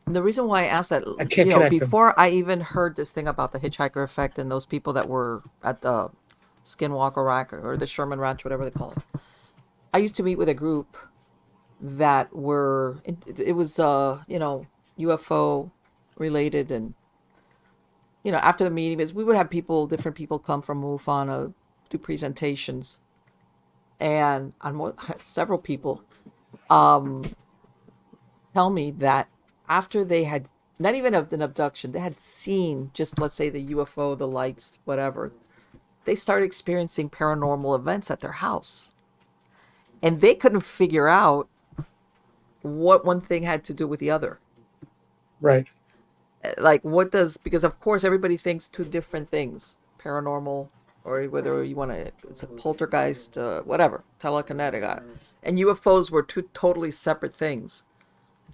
The reason why I asked that, I can't connect them. before I even heard this thing about the hitchhiker effect and those people that were at the Skinwalker Rack or the Sherman Ranch, whatever they call it, I used to meet with a group that were, it was, UFO related. And, after the meeting, is we would have different people come from MUFON, do presentations. And on several people tell me that after they had not even an abduction, they had seen just, let's say, the UFO, the lights, whatever, they started experiencing paranormal events at their house. And they couldn't figure out what one thing had to do with the other. Right. Like, what does, because of course everybody thinks two different things: paranormal, or whether you want to, it's a poltergeist, whatever, telekinetic. And UFOs were two totally separate things.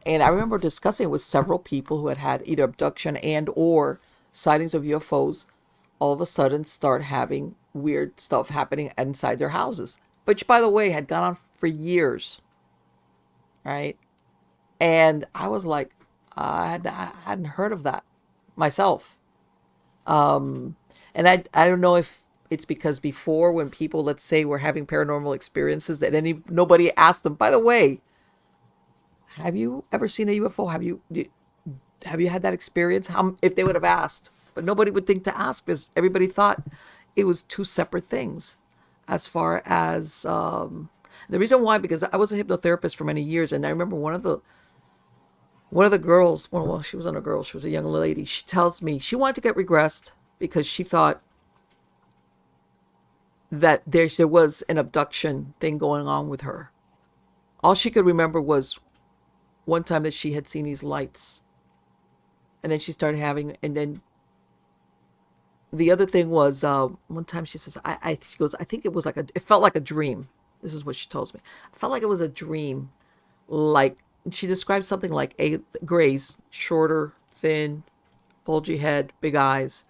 And I remember discussing it with several people who had had either abduction and or sightings of UFOs all of a sudden start having weird stuff happening inside their houses, which, by the way, had gone on for years, right? And I was like, I hadn't heard of that myself. And I don't know if it's because before, when people, let's say, were having paranormal experiences, that nobody asked them, by the way, have you ever seen a UFO? Have you had that experience? How, if they would have asked, but nobody would think to ask because everybody thought it was two separate things. As far as the reason why, because I was a hypnotherapist for many years, and I remember one of the girls. Well, she wasn't a girl; she was a young lady. She tells me she wanted to get regressed because she thought that there was an abduction thing going on with her. All she could remember was one time that she had seen these lights, and then she started having, and then the other thing was, one time she says, she goes, I think it was it felt like a dream. This is what she tells me. I felt like it was a dream. Like, she described something like a Grace, shorter, thin, bulgy head, big eyes.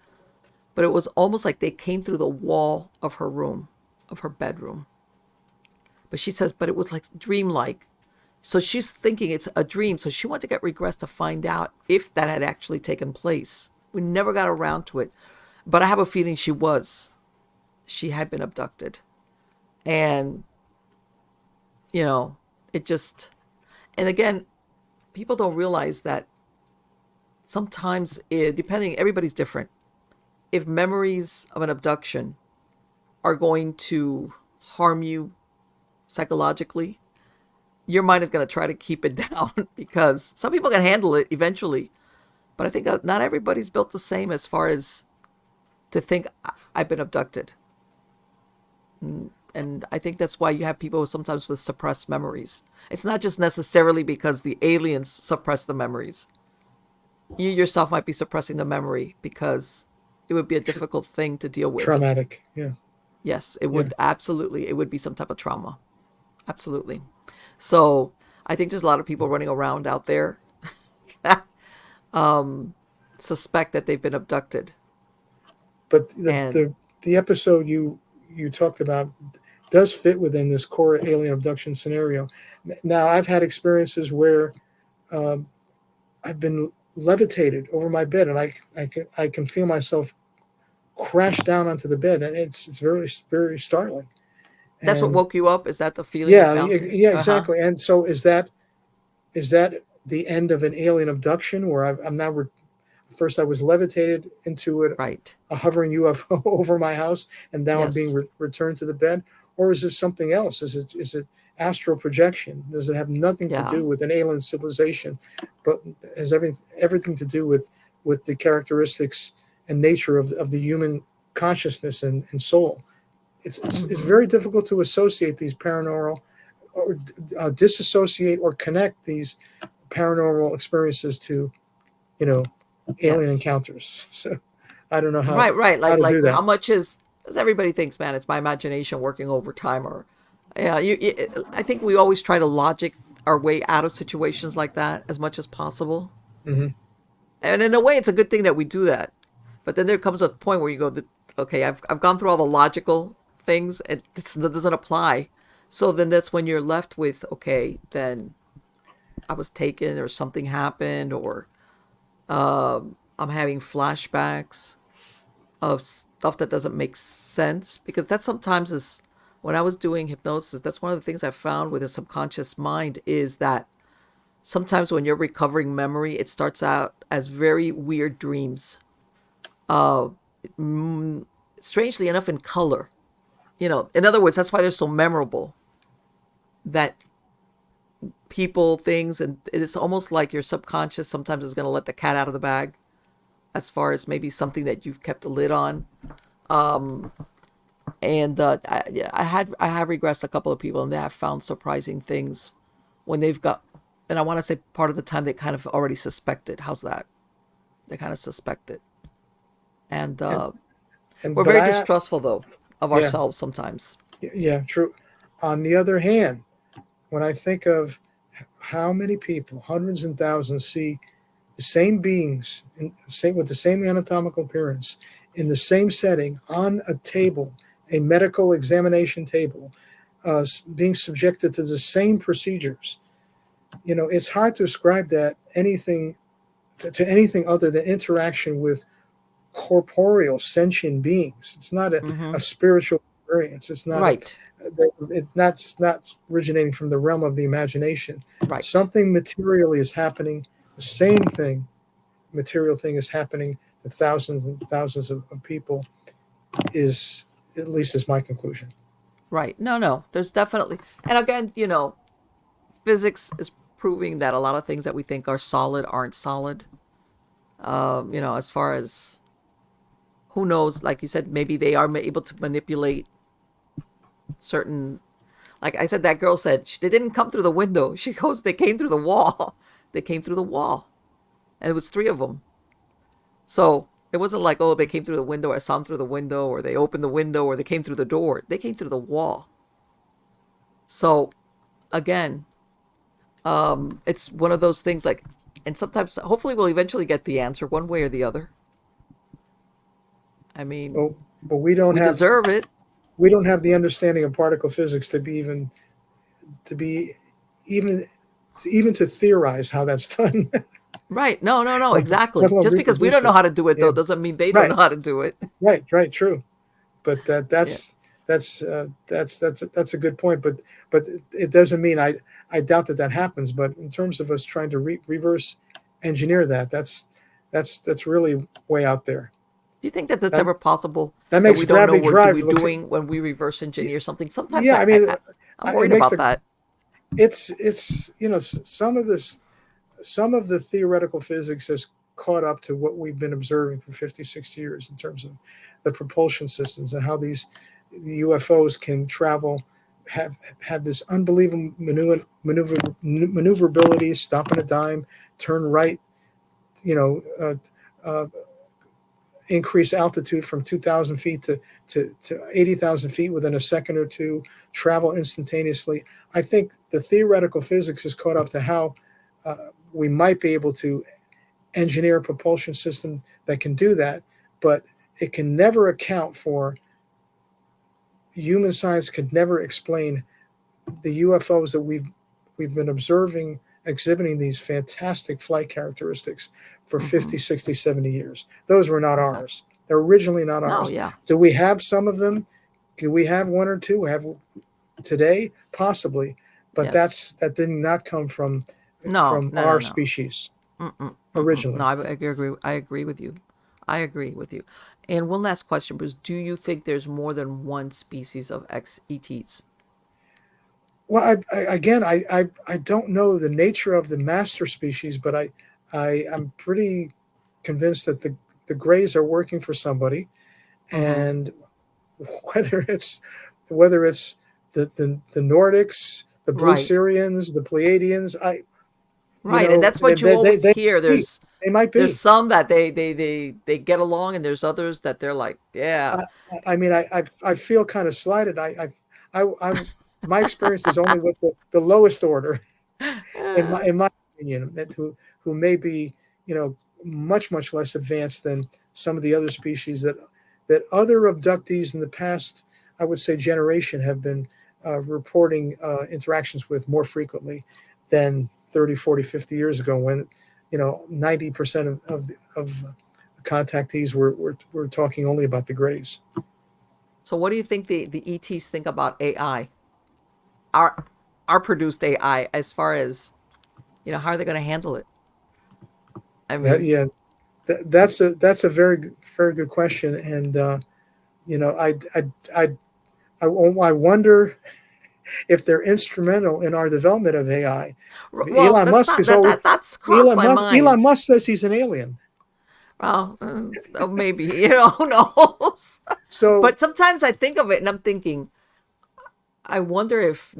But it was almost like they came through the wall of her room, of her bedroom. But she says, but it was like dreamlike. So she's thinking it's a dream. So she wanted to get regressed to find out if that had actually taken place. We never got around to it. But I have a feeling she was. She had been abducted. And, you know, it just, and again, people don't realize that sometimes, depending, everybody's different. If memories of an abduction are going to harm you psychologically, your mind is going to try to keep it down because some people can handle it eventually. But I think not everybody's built the same as far as to think I've been abducted. And I think that's why you have people sometimes with suppressed memories. It's not just necessarily because the aliens suppress the memories. You yourself might be suppressing the memory because it would be a difficult thing to deal with. Traumatic. Yeah. Yes, it would absolutely. It would be some type of trauma. Absolutely. So I think there's a lot of people running around out there suspect that they've been abducted. But And the episode you talked about does fit within this core alien abduction scenario. Now, I've had experiences where I've been levitated over my bed, and I can feel myself crash down onto the bed, and it's very, very startling. that's what And woke you up? Is that the feeling you yeah, bouncing? yeah, exactly. And so is that the end of an alien abduction where I'm now first I was levitated into Right. a hovering UFO over my house, and now I'm being Yes. returned to the bed, or is it something else? Is it astral projection? Does it have nothing to Yeah. do with an alien civilization, but has everything to do with the characteristics and nature of the human consciousness and soul? It's very difficult to associate these paranormal, or disassociate or connect these paranormal experiences to, alien Yes. encounters. So I don't know Right. Right. how to Like do how that. much is? Because everybody thinks, man, it's my imagination working overtime, or yeah. I think we always try to logic our way out of situations like that as much as possible. Hmm. And in a way, it's a good thing that we do that. But then there comes a point where you go, okay, I've gone through all the logical things, and that doesn't apply. So then that's when you're left with, okay, then I was taken, or something happened, or I'm having flashbacks of stuff that doesn't make sense. Because that sometimes is, when I was doing hypnosis, that's one of the things I found with the subconscious mind is that sometimes when you're recovering memory, it starts out as very weird dreams. Uh, Strangely enough, in color. In other words, that's why they're so memorable. That people, things, and it's almost like your subconscious sometimes is going to let the cat out of the bag as far as maybe something that you've kept a lid on. And I have regressed a couple of people, and they have found surprising things when they've got. And I want to say part of the time they kind of already suspected. How's that? They kind of suspected, and And we're but very I distrustful though of yeah, ourselves sometimes. yeah, true. On the other hand, when I think of how many people, hundreds and thousands, see the same beings with the same anatomical appearance in the same setting on a table, a medical examination table, being subjected to the same procedures, it's hard to ascribe that anything to anything other than interaction with corporeal sentient beings. It's not Mm-hmm. a spiritual experience. It's not Right. that's not originating from the realm of the imagination. Right. Something materially is happening. The same thing, material thing, is happening to thousands and thousands of people. Is at least is my conclusion. Right. No, no. There's definitely, and again, physics is proving that a lot of things that we think are solid aren't solid. As far as who knows, like you said, maybe they are able to manipulate certain. Like I said, that girl said they didn't come through the window. She goes, they came through the wall. They came through the wall, and it was three of them. So it wasn't like, oh, they came through the window. I saw them through the window, or they opened the window, or they came through the door. They came through the wall. So again, it's one of those things like, and sometimes, hopefully, we'll eventually get the answer one way or the other. I mean, But we deserve it. we don't have the understanding of particle physics to be even even to theorize how that's done. Right. No, no, no, Let exactly. alone Just because we reproduce don't know it. how to do it, Yeah, though, doesn't mean they don't know right, how to do it. right, true. But Yeah. that's a good point. But it doesn't mean I doubt that happens. But in terms of us trying to reverse engineer that, that's really way out there. Do you think that that's That ever possible, that that makes we don't know gravity what drive we're look. doing when we reverse engineer something? Sometimes Yeah, I mean, I'm it worried makes about the that. it's some of the theoretical physics has caught up to what we've been observing for 50, 60 years in terms of the propulsion systems and how the UFOs can travel, have this unbelievable maneuverability, stop on a dime, turn right, you know, uh, increase altitude from 2,000 feet to 80,000 feet within a second or two, travel instantaneously. I think the theoretical physics has caught up to how uh, we might be able to engineer a propulsion system that can do that, but it can never account for, human science could never explain the UFOs that we've been observing exhibiting these fantastic flight characteristics for Mm-hmm. 50, 60, 70 years. Those were not Exactly. ours. They're originally not No, ours. yeah. Do we have some of them? Do we have one or two? Have today? Possibly, but Yes. that did not come No, from no, no, our no. species Mm-mm, mm-mm. No, originally. I agree. I agree with you. I agree with you. And one last question, Bruce. Do you think there's more than one species of XETs? Well, again, I don't know the nature of the master species, but I'm pretty convinced that the Greys are working for somebody, Mm-hmm. and whether it's whether it's the Nordics, the Blue Right. Syrians, the Pleiadians, Right. And that's what you always they hear. be, they might There's be. some that they get along, and there's others that they're like, yeah. I, I mean, I feel kind of slighted. I my experience is only with the lowest order in my opinion, who may be, you know, much less advanced than some of the other species that other abductees in the past, I would say, generation have been reporting interactions with more frequently than 30, 40, 50 years ago, when 90% of contactees were talking only about the Greys. So what do you think the ETs think about AI? Our our produced AI, as far as, how are they going to handle it? I mean, Yeah, that's a very good question, and you know I I wonder if they're instrumental in our development of AI. well, Elon that's Musk not is that always that that's crossed my Elon mind. Musk says he's an alien. Well, oh, maybe, who knows? So But sometimes I think of it and I'm thinking, I wonder if,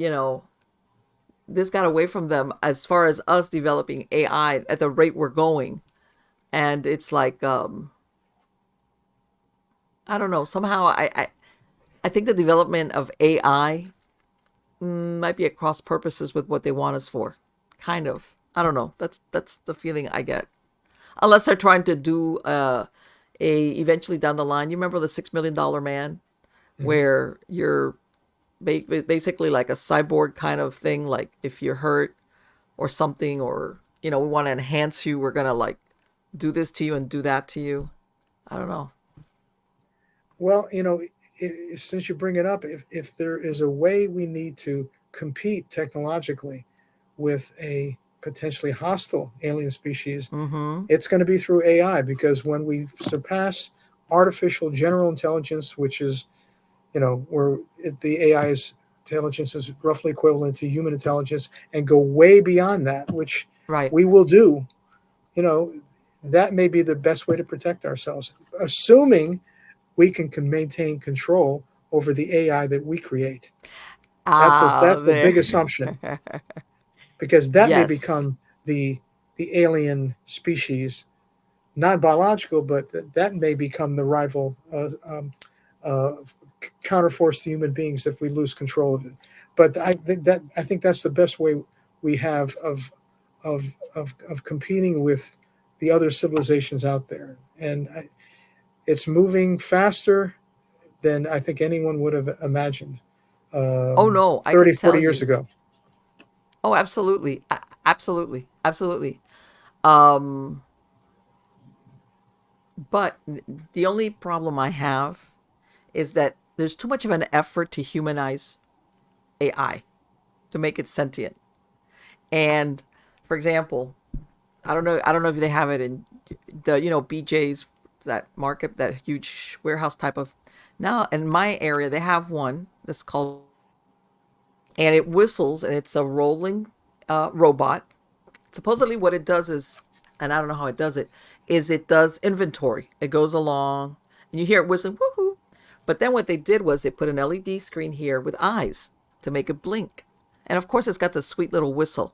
this got away from them as far as us developing AI at the rate we're going. And it's like, I don't know, somehow I think the development of AI might be at cross purposes with what they want us for. Kind of. I don't know. That's the feeling I get. Unless they're trying to do a eventually down the line. You remember the $6 million man, mhm. where you're basically like a cyborg kind of thing. Like if you're hurt or something, or we want to enhance you, we're gonna like do this to you and do that to you. I don't know. Well, since you bring it up, if there is a way we need to compete technologically with a potentially hostile alien species, Mm-hmm. it's going to be through AI, because when we surpass artificial general intelligence, which is, where the AI's intelligence is roughly equivalent to human intelligence, and go way beyond that, which Right. we will do, you know, that may be the best way to protect ourselves, assuming we can maintain control over the AI that we create. That's a There. big assumption, because that may Yes. become the alien species, not biological, but that may become the rival uh, counterforce to human beings if we lose control of it. But I think that's the best way we have of competing with the other civilizations out there, and it's moving faster than I think anyone would have imagined Oh no, I can 30, 40 tell years you. ago. Oh, absolutely. Absolutely. Absolutely. Um, but the only problem I have is that there's too much of an effort to humanize AI, to make it sentient. And for example, I don't know if they have it in the BJ's that market, that huge warehouse type of. Now in my area, they have one that's called, and it whistles, and it's a rolling robot. Supposedly, what it does is, and I don't know how it does it, is it does inventory. It goes along, and you hear it whistling, woohoo. But then what they did was they put an LED screen here with eyes to make it blink, and of course, it's got this sweet little whistle.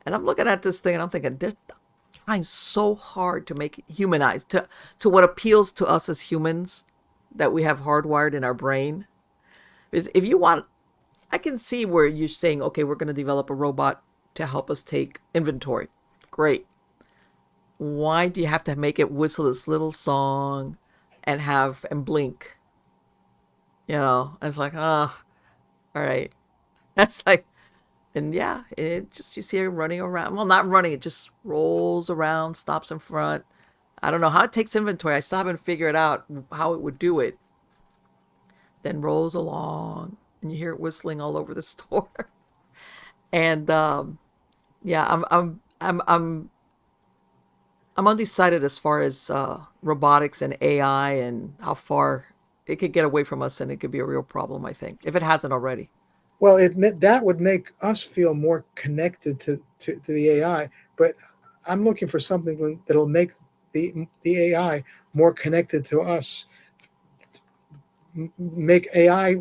And I'm looking at this thing, and I'm thinking, they're trying so hard to make it humanized, to what appeals to us as humans that we have hardwired in our brain. Because if you want, I can see where you're saying, okay, we're going to develop a robot to help us take inventory. Great. Why do you have to make it whistle this little song and blink? It's like, oh, all right. That's like, and yeah, it just, you see it running around. Well, not running, it just rolls around, stops in front. I don't know how it takes inventory. I still haven't figured out how it would do it. Then rolls along, and you hear it whistling all over the store. And yeah, I'm undecided as far as robotics and AI and how far it could get away from us, and it could be a real problem, I think, if it hasn't already. Well, that would make us feel more connected to the AI, but I'm looking for something that'll make the AI more connected to us, make AI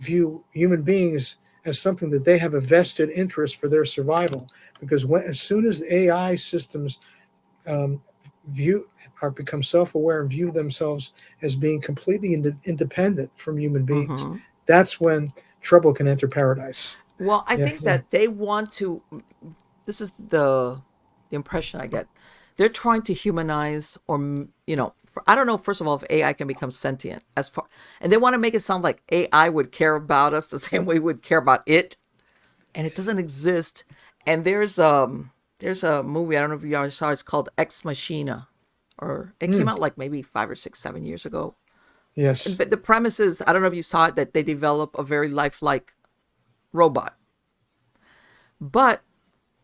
view human beings as something that they have a vested interest for their survival. Because as soon as AI systems become self-aware and view themselves as being completely independent from human beings, that's when trouble can enter paradise. Well, I think that they want to. This is the impression I get. They're trying to humanize, or I don't know. First of all, if AI can become sentient, and they want to make it sound like AI would care about us the same way we would care about it, and it doesn't exist. And there's a movie, I don't know if you guys saw. It's called Ex Machina, or it came out like maybe 5 or 6, 7 years ago. Yes. But the premise is, I don't know if you saw it, that they develop a very lifelike robot. But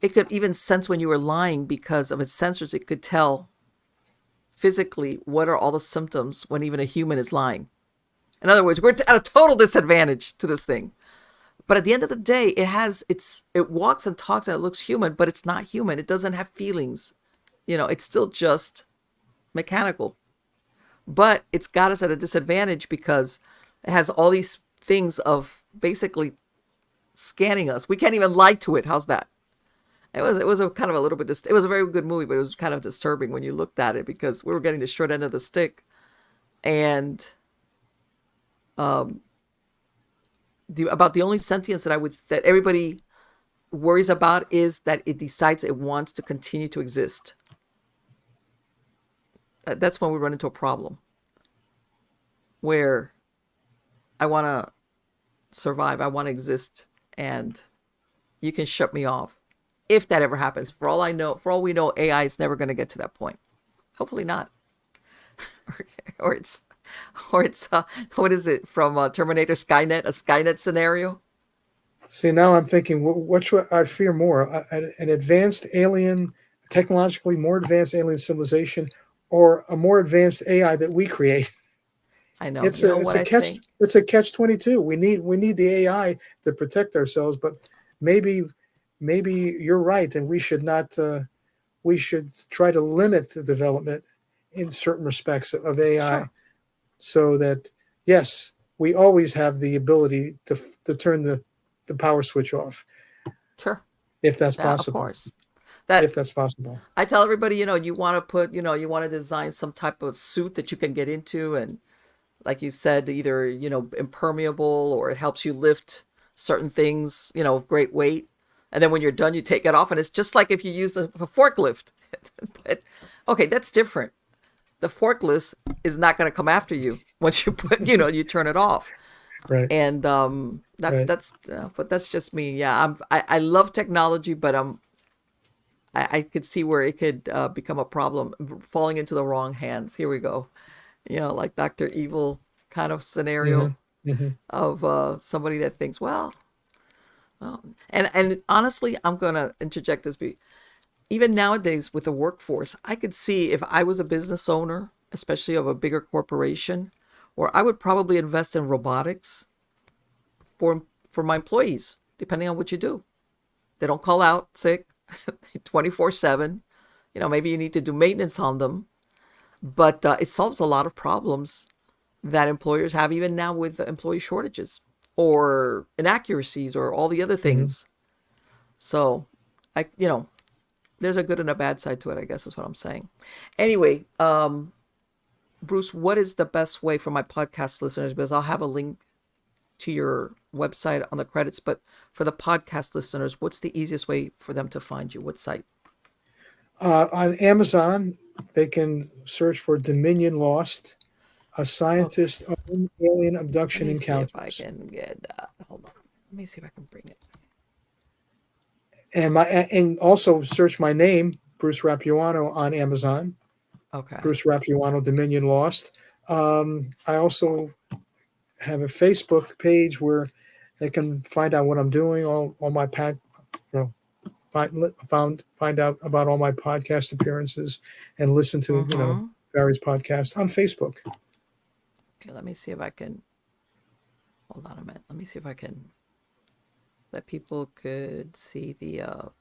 it could even sense when you were lying because of its sensors. It could tell physically what are all the symptoms when even a human is lying. In other words, we're at a total disadvantage to this thing. But at the end of the day, it walks and talks and it looks human, but it's not human. It doesn't have feelings. It's still just mechanical. But it's got us at a disadvantage because it has all these things of basically scanning us. We can't even lie to it. How's that? It was a kind of a little bit. It was a very good movie, but it was kind of disturbing when you looked at it because we were getting the short end of the stick, and about the only sentience that everybody worries about is that it decides it wants to continue to exist. That's when we run into a problem where I want to survive, I want to exist, and you can shut me off. If that ever happens, for all we know, AI is never going to get to that point. Hopefully not. or it's what is it from Terminator Skynet, a Skynet scenario? See, now I'm thinking, which I fear more, an advanced alien, technologically more advanced alien civilization, or a more advanced AI that we create. I know. It's a catch-22. We need the AI to protect ourselves, but maybe you're right, and we should not. We should try to limit the development in certain respects of AI, sure, so that yes, we always have the ability to turn the power switch off. Sure, if that's possible. Of course, if that's possible. I tell everybody, you want to design some type of suit that you can get into, and like you said, either impermeable, or it helps you lift certain things, of great weight. And then when you're done, you take it off, and it's just like if you use a forklift. But, okay, that's different. The forklift is not going to come after you once you you turn it off. Right. And but that's just me. Yeah, I love technology, but I could see where it could become a problem, falling into the wrong hands. Here we go. Like Dr. Evil kind of scenario of somebody that thinks, well. And honestly, I'm going to interject this. Even nowadays with the workforce, I could see if I was a business owner especially of a bigger corporation, or I would probably invest in robotics for for my employees, depending on what you do. They don't call out sick 24/7. Maybe you need to do maintenance on them, but it solves a lot of problems that employers have even now with employee shortages or inaccuracies or all the other Hmm. things. So, there's a good and a bad side to it, I guess is what I'm saying. Anyway, Bruce, what is the best way for my podcast listeners? Because I'll have a link to your website on the credits, but for the podcast listeners, what's the easiest way for them to find you? What site? On Amazon, they can search for Dominion Lost, a Okay. scientist own alien Let abduction me see if I encounters. can get that. Hold on. Let me see if I can bring it. And also search my name, Bruce Rapuano, on Amazon. Okay. Bruce Rapuano, Dominion Lost. I also have a Facebook page where they can find out what I'm doing, all my you know, find out about all my podcast appearances, and listen to Mm-hmm. various podcasts on Facebook. Okay, let me see if I can. Hold on a minute. Let me see if I can. That people could see the. Let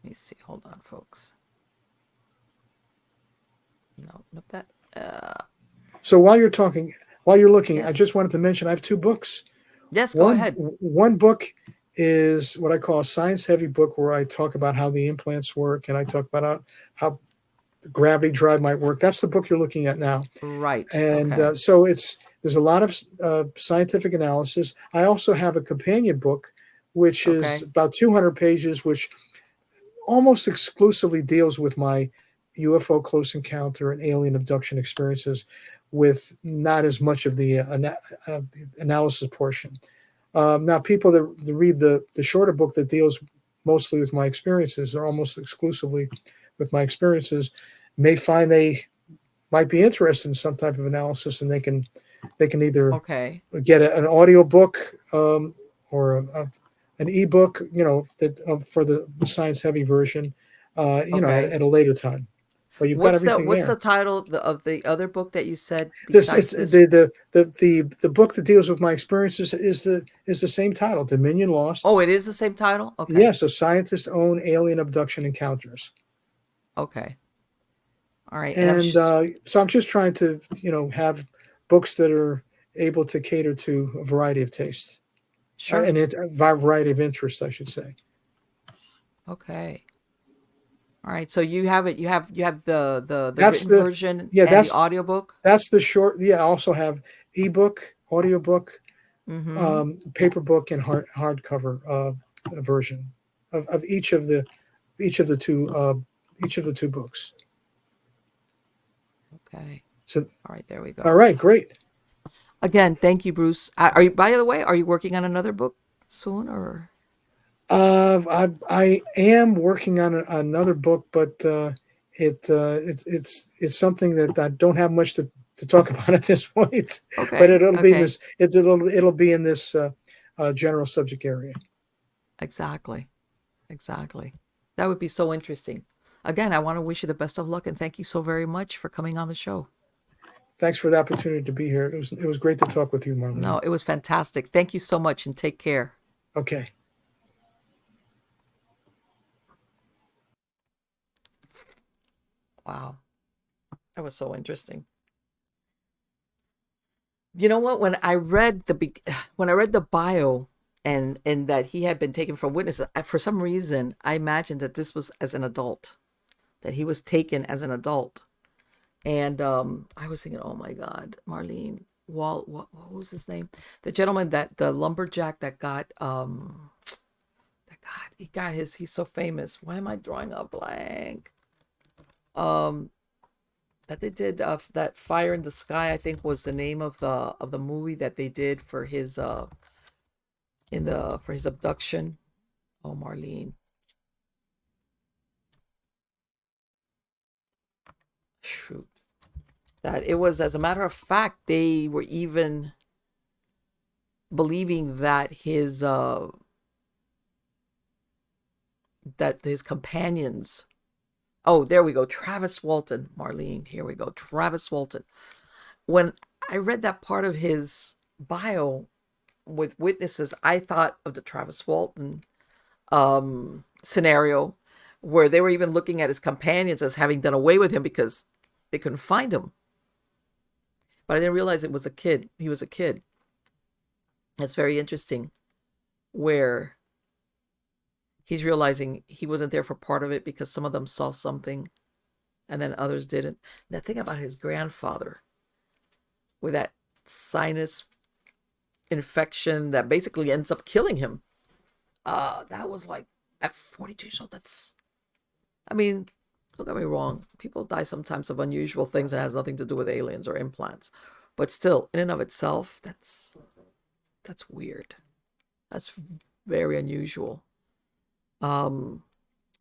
me see. Hold on, folks. No, not that. So while you're looking, I Yes. just wanted to mention I have two books. Yes, go One ahead. one book is what I call a science heavy book, where I talk about how the implants work, and I talk about how gravity drive might work. That's the book you're looking at now. Right. And Okay. so there's a lot of scientific analysis. I also have a companion book, which is Okay. about 200 pages, which almost exclusively deals with my UFO close encounter and alien abduction experiences, with not as much of the analysis portion. Now, people that read the shorter book that deals mostly with my experiences, or almost exclusively with my experiences, may find they might be interested in some type of analysis, and they can either Okay. get an audio book, or an ebook, that for the science heavy version, Okay. at a later time. But you've got everything What's the there. title of the other book that you said This besides it's this? the book that deals with my experiences is the same title, Dominion Lost. Oh, it is the same title? Okay. Yes, a scientist own alien abduction encounters. Okay. All right. And And so I'm just trying to have books that are able to cater to a variety of tastes, sure. and a variety of interests, I should say. Okay. All right. So you have it. You have the That's written the version yeah and the that's audiobook. that's the short. Yeah, I also have ebook, audiobook, Mm-hmm. paper book, and hardcover version of each of the two books. Okay. So, All right. There we all go. right, great. Again, thank you, Bruce. Are you? By the way, are you working on another book soon, or? I am working on another book, but it's something that I don't have much to talk about at this point. But Okay. it'll be in Okay. this it'll be in this general subject area. Exactly. Exactly. That would be so interesting. Again, I want to wish you the best of luck and thank you so very much for coming on the show. Thanks for the opportunity to be here. It was great to talk with you, No, Marlene. it was fantastic. Thank you so much and take care. Okay. Wow. That was so interesting. You know what? When I read the bio and that he had been taken from witnesses, for some reason I imagined that this was as an adult, that he was taken as an adult. And I was thinking, oh my God, Marlene what was his name? The gentleman that the lumberjack he's so famous. Why am I drawing a blank? Um, that they did that Fire in the Sky, I think was the name of the movie that they did for his in the for his abduction. Oh, Marlene, shoot. That it was, as a matter of fact, they were even believing that his companions Oh, there we go. Travis Walton. Marlene, here we go. Travis Walton. When I read that part of his bio with witnesses, I thought of the Travis Walton scenario where they were even looking at his companions as having done away with him because they couldn't find him. But I didn't realize it was a kid. He was a kid. That's very interesting, where he's realizing he wasn't there for part of it because some of them saw something and then others didn't. That thing about his grandfather with that sinus infection that basically ends up killing him. That was like at 42 years old. That's, I mean, don't get me wrong. People die sometimes of unusual things and it has nothing to do with aliens or implants. But still, in and of itself, that's weird. That's very unusual. And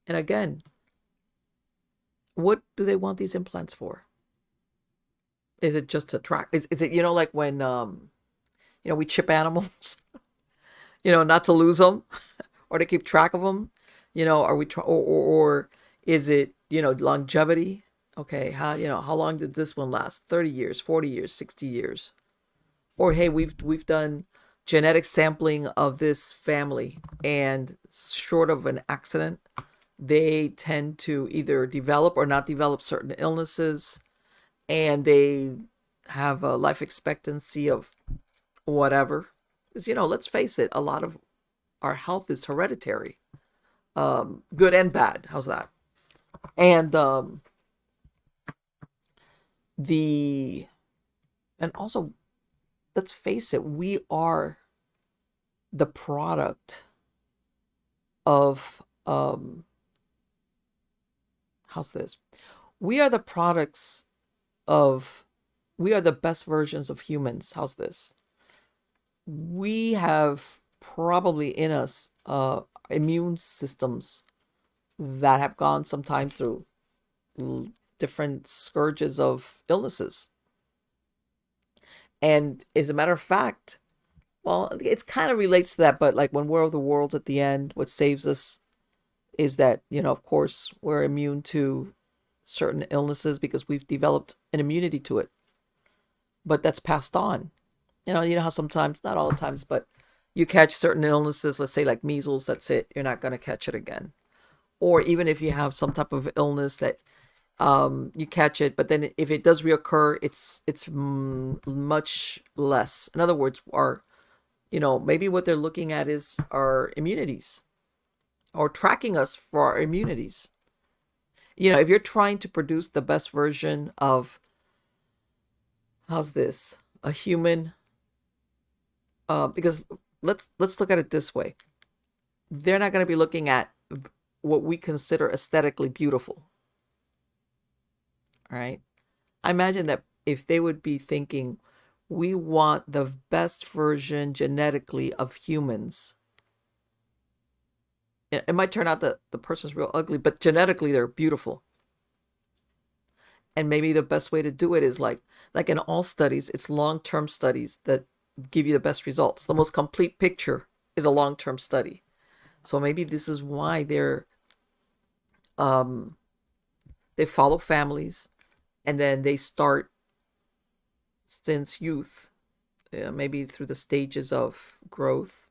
again, what do they want these implants for? Is it just to track? Is it, like when, we chip animals, not to lose them or to keep track of them? Are we, or is it, longevity? Okay. How long did this one last? 30 years, 40 years, 60 years? Or, hey, we've done genetic sampling of this family, and short of an accident, they tend to either develop or not develop certain illnesses, and they have a life expectancy of whatever. Because, let's face it, a lot of our health is hereditary, good and bad. How's that? And and also, let's face it, we are the product of how's this? We are the products of, we are the best versions of humans. How's this? We have probably in us immune systems that have gone sometimes through different scourges of illnesses. And as a matter of fact, well, it kind of relates to that, but like when War of the Worlds at the end, what saves us is that, of course, we're immune to certain illnesses because we've developed an immunity to it. But that's passed on. You know how sometimes, not all the times, but you catch certain illnesses, let's say like measles, that's it. You're not going to catch it again. Or even if you have some type of illness that you catch it, but then if it does reoccur, it's much less. In other words, maybe what they're looking at is our immunities, or tracking us for our immunities. If you're trying to produce the best version of, how's this, a human, because let's look at it this way. They're not going to be looking at what we consider aesthetically beautiful. All right. I imagine that if they would be thinking, we want the best version genetically of humans, it might turn out that the person's real ugly, but genetically they're beautiful. And maybe the best way to do it is like in all studies, it's long-term studies that give you the best results. The most complete picture is a long-term study. So maybe this is why they follow families, and then they start since youth, maybe through the stages of growth,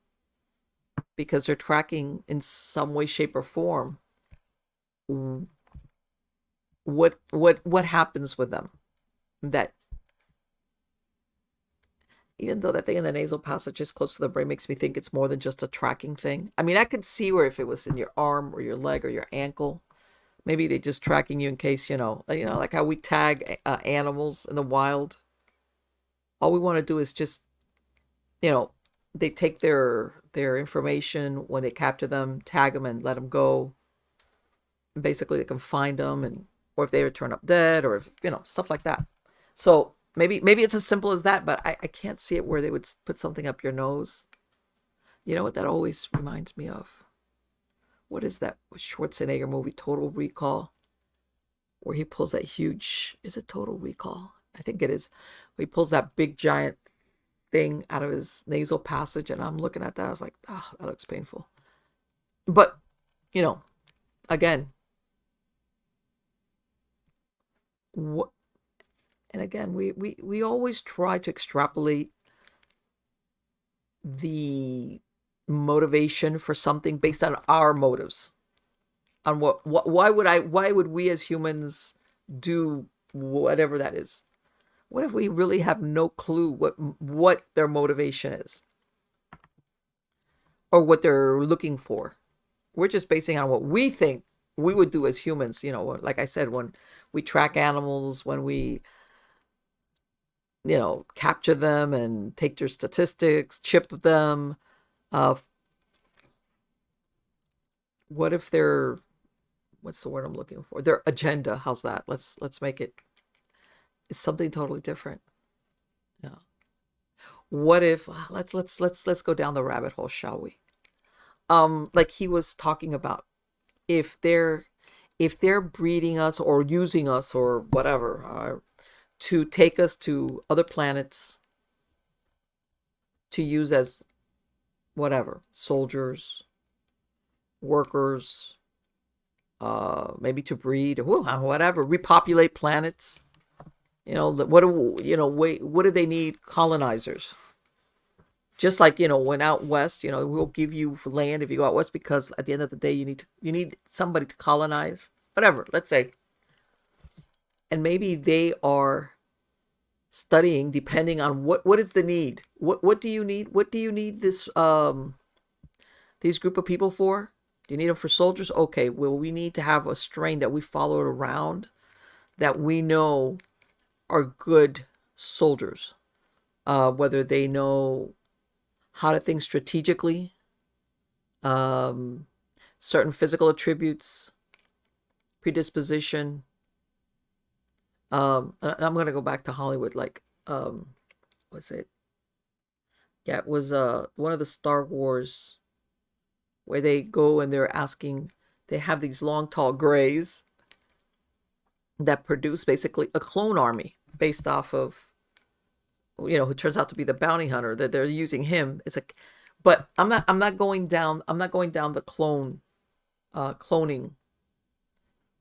because they're tracking in some way, shape, or form what happens with them. That even though that thing in the nasal passage is close to the brain makes me think it's more than just a tracking thing. I mean, I could see where if it was in your arm or your leg or your ankle, maybe they're just tracking you in case, like how we tag animals in the wild. All we want to do is just, they take their information when they capture them, tag them, and let them go. And basically, they can find them, or if they turn up dead, or if, stuff like that. So maybe it's as simple as that, but I can't see it where they would put something up your nose. You know what that always reminds me of? What is that Schwarzenegger movie, Total Recall? Where he pulls that huge, is it Total Recall? I think it is. Where he pulls that big giant thing out of his nasal passage, and I'm looking at that, I was like, oh, that looks painful. But, again, what, and again, we always try to extrapolate the motivation for something based on our motives. On why would we as humans do whatever that is? What if we really have no clue what their motivation is or what they're looking for? We're just basing on what we think we would do as humans. Like I said, when we track animals, when we capture them and take their statistics, chip them. Uh, what if they're what's the word I'm looking for? Their agenda. How's that? Let's make it. It's something totally different. Yeah. What if let's go down the rabbit hole, shall we? Like he was talking about, if they're breeding us or using us or whatever, to take us to other planets to use as whatever, soldiers, workers, maybe to breed, whatever, repopulate planets. What do they need colonizers? Just like, when out west, we'll give you land if you go out west, because at the end of the day, you need somebody to colonize, whatever, let's say. And maybe they are studying depending on what is the need. What do you need? What do you need these group of people for? Do you need them for soldiers? Okay, well, we need to have a strain that we follow around that we know are good soldiers. Whether they know how to think strategically, certain physical attributes, predisposition. I'm gonna go back to Hollywood, like, what's it? Yeah, it was one of the Star Wars where they go and they're asking. They have these long, tall grays that produce basically a clone army based off of, who turns out to be the bounty hunter, that they're using him. It's like, but I'm not going down the cloning.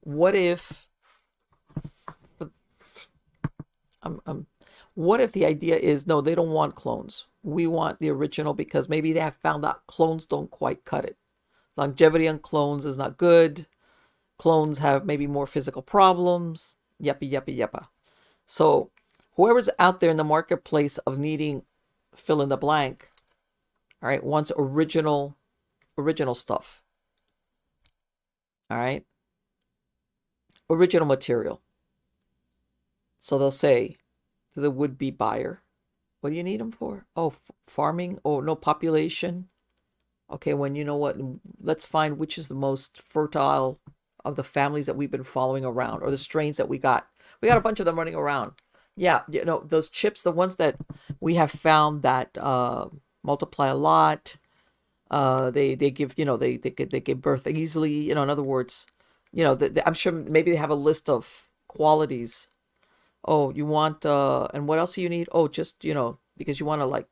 What if what if the idea is, no, they don't want clones. We want the original, because maybe they have found out clones don't quite cut it. Longevity on clones is not good. Clones have maybe more physical problems. Yuppie, yuppie, yuppa. So whoever's out there in the marketplace of needing fill in the blank, all right, wants original stuff. All right. Original material. So they'll say to the would-be buyer, what do you need them for? Oh, farming. Oh, no, population. Okay, when you know what, let's find which is the most fertile of the families that we've been following around, or the strains that we got. We got a bunch of them running around. Yeah, those chips, the ones that we have found that multiply a lot. They give, they give birth easily. In other words, I'm sure maybe they have a list of qualities. Oh, you want and what else do you need? Oh, just, because you want to, like,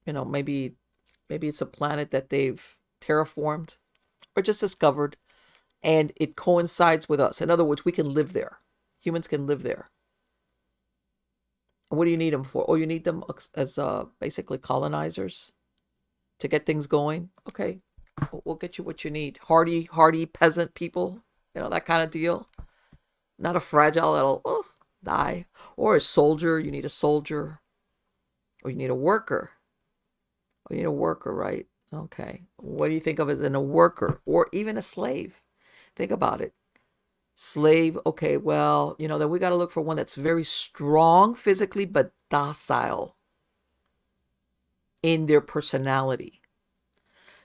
maybe it's a planet that they've terraformed or just discovered, and it coincides with us. In other words, we can live there. Humans can live there. What do you need them for? Oh, you need them as basically colonizers to get things going. Okay, we'll get you what you need. Hardy peasant people, that kind of deal. Not a fragile that'll die. Or a soldier. You need a soldier. Or you need a worker. Oh, you need a worker, right? Okay. What do you think of as a worker, or even a slave? Think about it. Slave, okay, well, then we got to look for one that's very strong physically, but docile in their personality.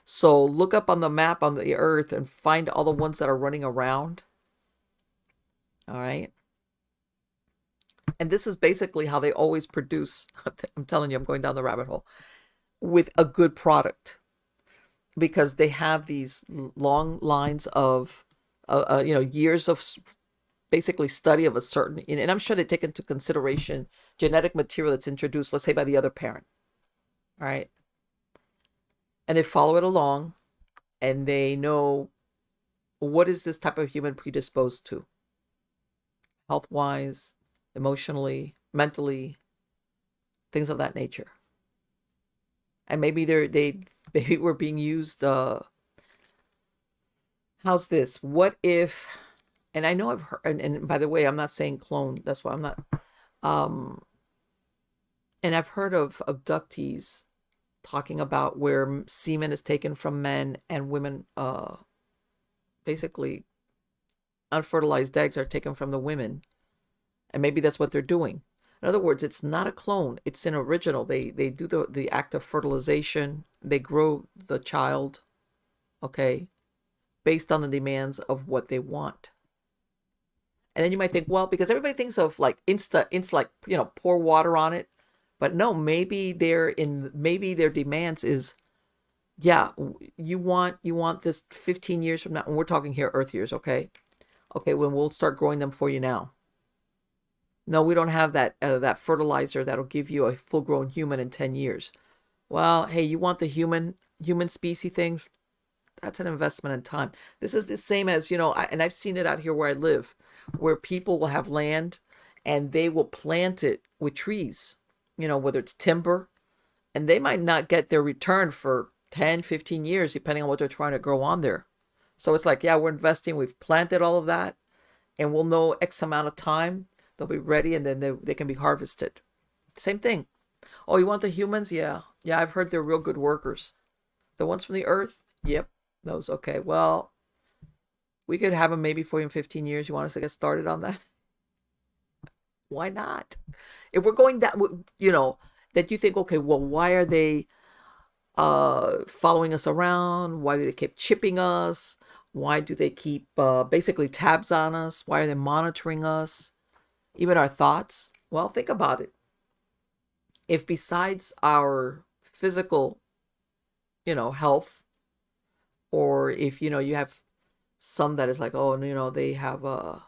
So look up on the map on the earth and find all the ones that are running around. All right. And this is basically how they always produce. I'm telling you, I'm going down the rabbit hole with a good product, because they have these long lines of, years of basically study of a certain, and I'm sure they take into consideration genetic material that's introduced, let's say, by the other parent. All right. And they follow it along, and they know what is this type of human predisposed to. health-wise, emotionally, mentally, things of that nature. And maybe maybe we're being used. How's this? What if? And I know I've heard. And by the way, I'm not saying clone. That's why I'm not. Um, and I've heard of abductees talking about where semen is taken from men and women. Basically, unfertilized eggs are taken from the women, and maybe that's what they're doing. In other words, it's not a clone; it's an original. They do the act of fertilization. They grow the child, okay, based on the demands of what they want. And then you might think, well, because everybody thinks of like like, pour water on it, but no, maybe maybe their demands is, yeah, you want this 15 years from now, and we're talking here Earth years, okay? Okay, when we'll start growing them for you now. No, we don't have that fertilizer that'll give you a full-grown human in 10 years. Well, hey, you want the human species things? That's an investment in time. This is the same as, and I've seen it out here where I live, where people will have land and they will plant it with trees, whether it's timber, and they might not get their return for 10, 15 years, depending on what they're trying to grow on there. So it's like, yeah, we're investing, we've planted all of that, and we'll know X amount of time, they'll be ready, and then they can be harvested. Same thing. Oh, you want the humans? Yeah. Yeah, I've heard they're real good workers. The ones from the earth? Yep. Those, okay. Well, we could have them maybe for you in 15 years. You want us to get started on that? Why not? If we're going that, that you think, okay, well, why are they following us around? Why do they keep chipping us? Why do they keep basically tabs on us? Why are they monitoring us? Even our thoughts? Well, think about it. If besides our physical, health, or if, you have some that is like, oh, they have a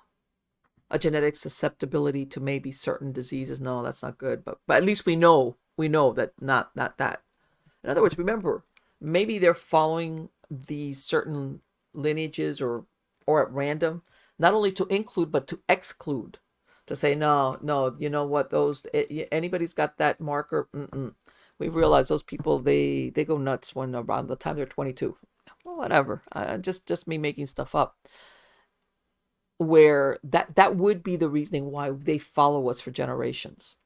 genetic susceptibility to maybe certain diseases. No, that's not good. But at least we know that not that. In other words, remember, maybe they're following these certain lineages or at random, not only to include, but to exclude, to say, no, you know what, anybody's got that marker. We realize those people, they go nuts when around the time they're 22. Well, whatever. Just me making stuff up. Where that would be the reasoning why they follow us for generations.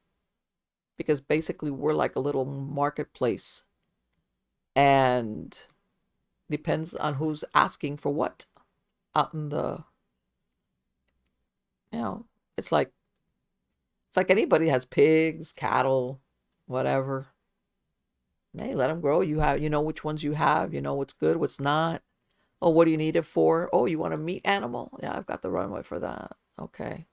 Because basically we're like a little marketplace. And depends on who's asking for what out in the, it's like anybody has pigs, cattle, whatever. Hey, let them grow. You have, which ones you have, what's good, what's not. Oh, what do you need it for? Oh, you want a meat animal? Yeah, I've got the runway for that. Okay.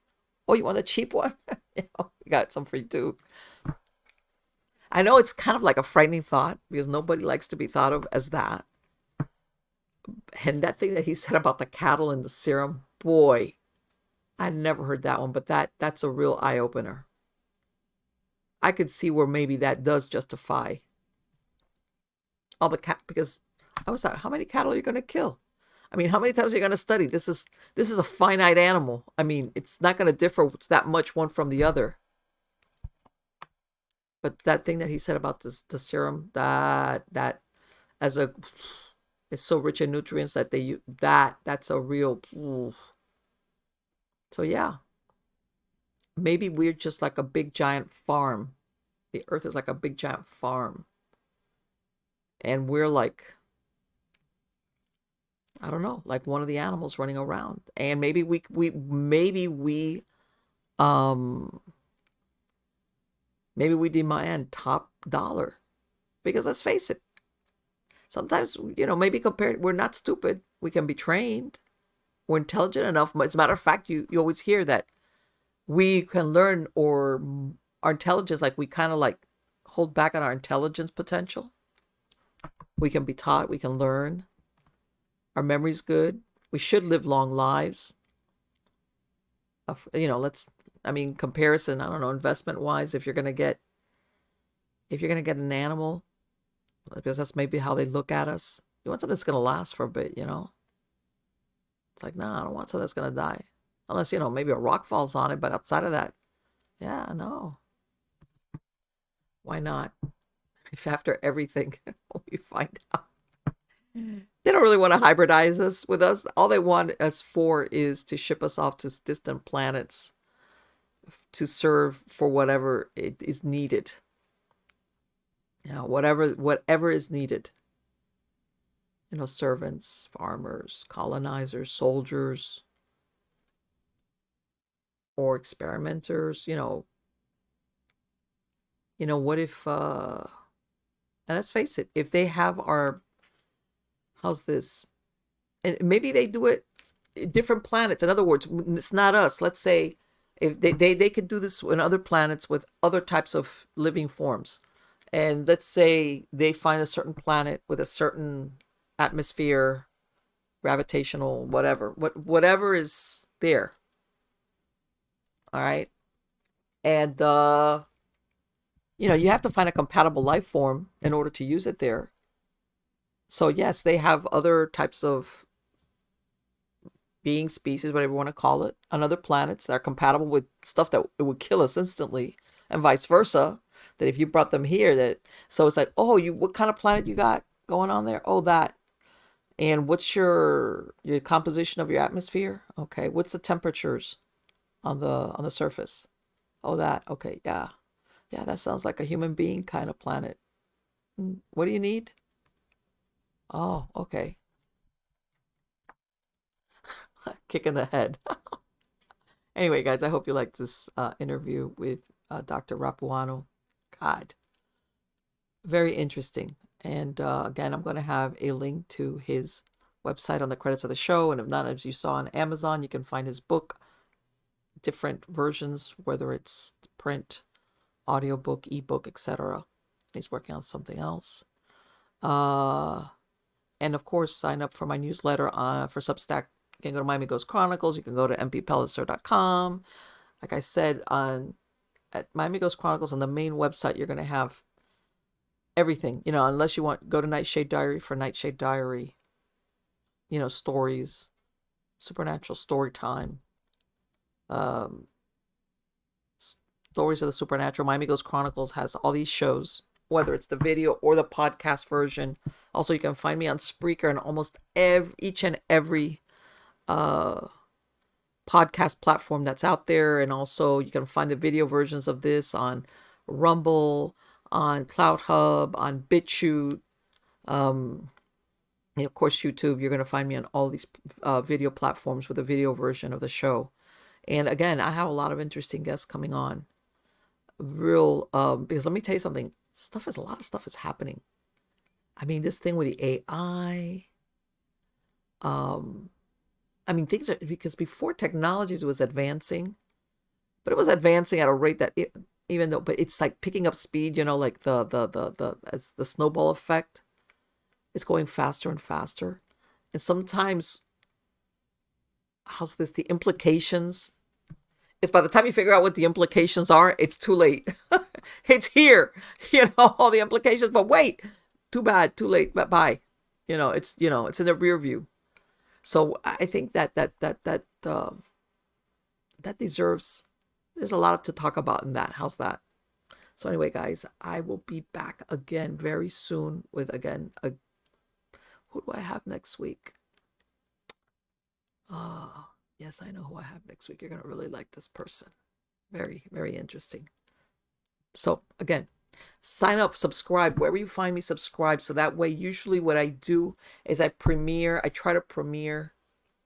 Oh, you want a cheap one? We got some for you too. I know it's kind of like a frightening thought because nobody likes to be thought of as that. And that thing that he said about the cattle and the serum, boy, I never heard that one, but that's a real eye-opener. I could see where maybe that does justify all the cat, because I was like, how many cattle are you going to kill? I mean, how many times are you going to study? This is a finite animal. I mean, it's not going to differ that much one from the other. But that thing that he said about the serum, that as it's so rich in nutrients that that's a real. So yeah, maybe we're just like a big giant farm. The earth is like a big giant farm, and we're like, I don't know, like one of the animals running around. And maybe we demand top dollar, because let's face it, sometimes, maybe we're not stupid. We can be trained. We're intelligent enough. As a matter of fact, you always hear that we can learn, or our intelligence, like we kind of like hold back on our intelligence potential. We can be taught, we can learn. Our memory's good. We should live long lives. Comparison, I don't know, investment wise, if you're going to get an animal, because that's maybe how they look at us. You want something that's going to last for a bit, It's like, no, I don't want something that's going to die. Unless, maybe a rock falls on it, but outside of that, yeah, no. Why not? If after everything we find out they don't really want to hybridize us with us, all they want us for is to ship us off to distant planets to serve for whatever it is needed. Whatever is needed. Servants, farmers, colonizers, soldiers, or experimenters. What if and let's face it, if they have how's this? And maybe they do it different planets. In other words, it's not us. Let's say if they could do this in other planets with other types of living forms. And let's say they find a certain planet with a certain atmosphere, gravitational, whatever is there. All right. And you have to find a compatible life form in order to use it there. So yes, they have other types of being, species, whatever you want to call it, on other planets that are compatible with stuff that it would kill us instantly, and vice versa. That if you brought them here, so it's like, oh, what kind of planet you got going on there? Oh, that. And what's your composition of your atmosphere? Okay, what's the temperatures on the surface? Oh, that. Okay, yeah, that sounds like a human being kind of planet. What do you need? Oh, okay. Kick in the head. Anyway, guys, I hope you liked this interview with Dr. Rapuano. God, very interesting. And again, I'm going to have a link to his website on the credits of the show. And if not, as you saw on Amazon, you can find his book, different versions, whether it's print, audiobook, ebook, etc. He's working on something else. And of course, sign up for my newsletter for Substack. You can go to Miami Ghost Chronicles. You can go to mppellicer.com. Like I said, at Miami Ghost Chronicles on the main website, you're going to have everything, unless you want, go to Nightshade Diary for Nightshade Diary, stories, supernatural story time, stories of the supernatural. Miami Ghost Chronicles has all these shows, whether it's the video or the podcast version. Also, you can find me on Spreaker and almost each and every podcast platform that's out there. And also you can find the video versions of this on Rumble, on CloudHub, on BitChute, and of course YouTube. You're going to find me on all these video platforms with a video version of the show. And again, I have a lot of interesting guests coming on. Because let me tell you something, a lot of stuff is happening. I mean, this thing with the AI, things are, because before technologies was advancing, but it was advancing at a rate that but it's like picking up speed, like the snowball effect. It's going faster and faster. And sometimes, the implications, it's by the time you figure out what the implications are, it's too late. It's here, all the implications, but wait, too bad, too late, bye. It's in the rear view. So I think that deserves, there's a lot to talk about in that. How's that? So anyway, guys, I will be back again very soon with, again, who do I have next week? Yes, I know who I have next week. You're going to really like this person. Very, very interesting. So again, sign up, subscribe, wherever you find me, subscribe. So that way, usually what I do is I try to premiere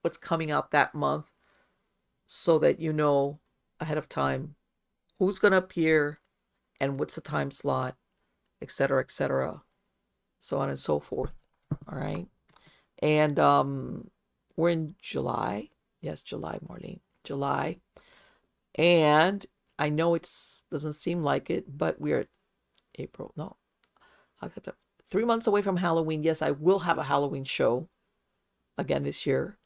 what's coming out that month so that ahead of time who's going to appear and what's the time slot, etc., so on and so forth. All right. And we're in July. Yes, July, Marlene. July. And I know it doesn't seem like it, but we're April. No. 3 months away from Halloween. Yes, I will have a Halloween show again this year.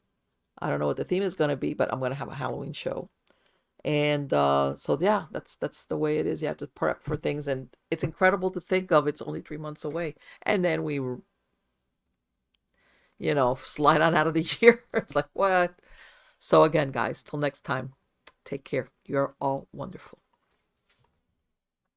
I don't know what the theme is going to be, but I'm going to have a Halloween show. And so, yeah, that's the way it is. You have to prep for things. And it's incredible to think of. It's only 3 months away. And then we, slide on out of the year. It's like, what? So again, guys, till next time, take care. You're all wonderful.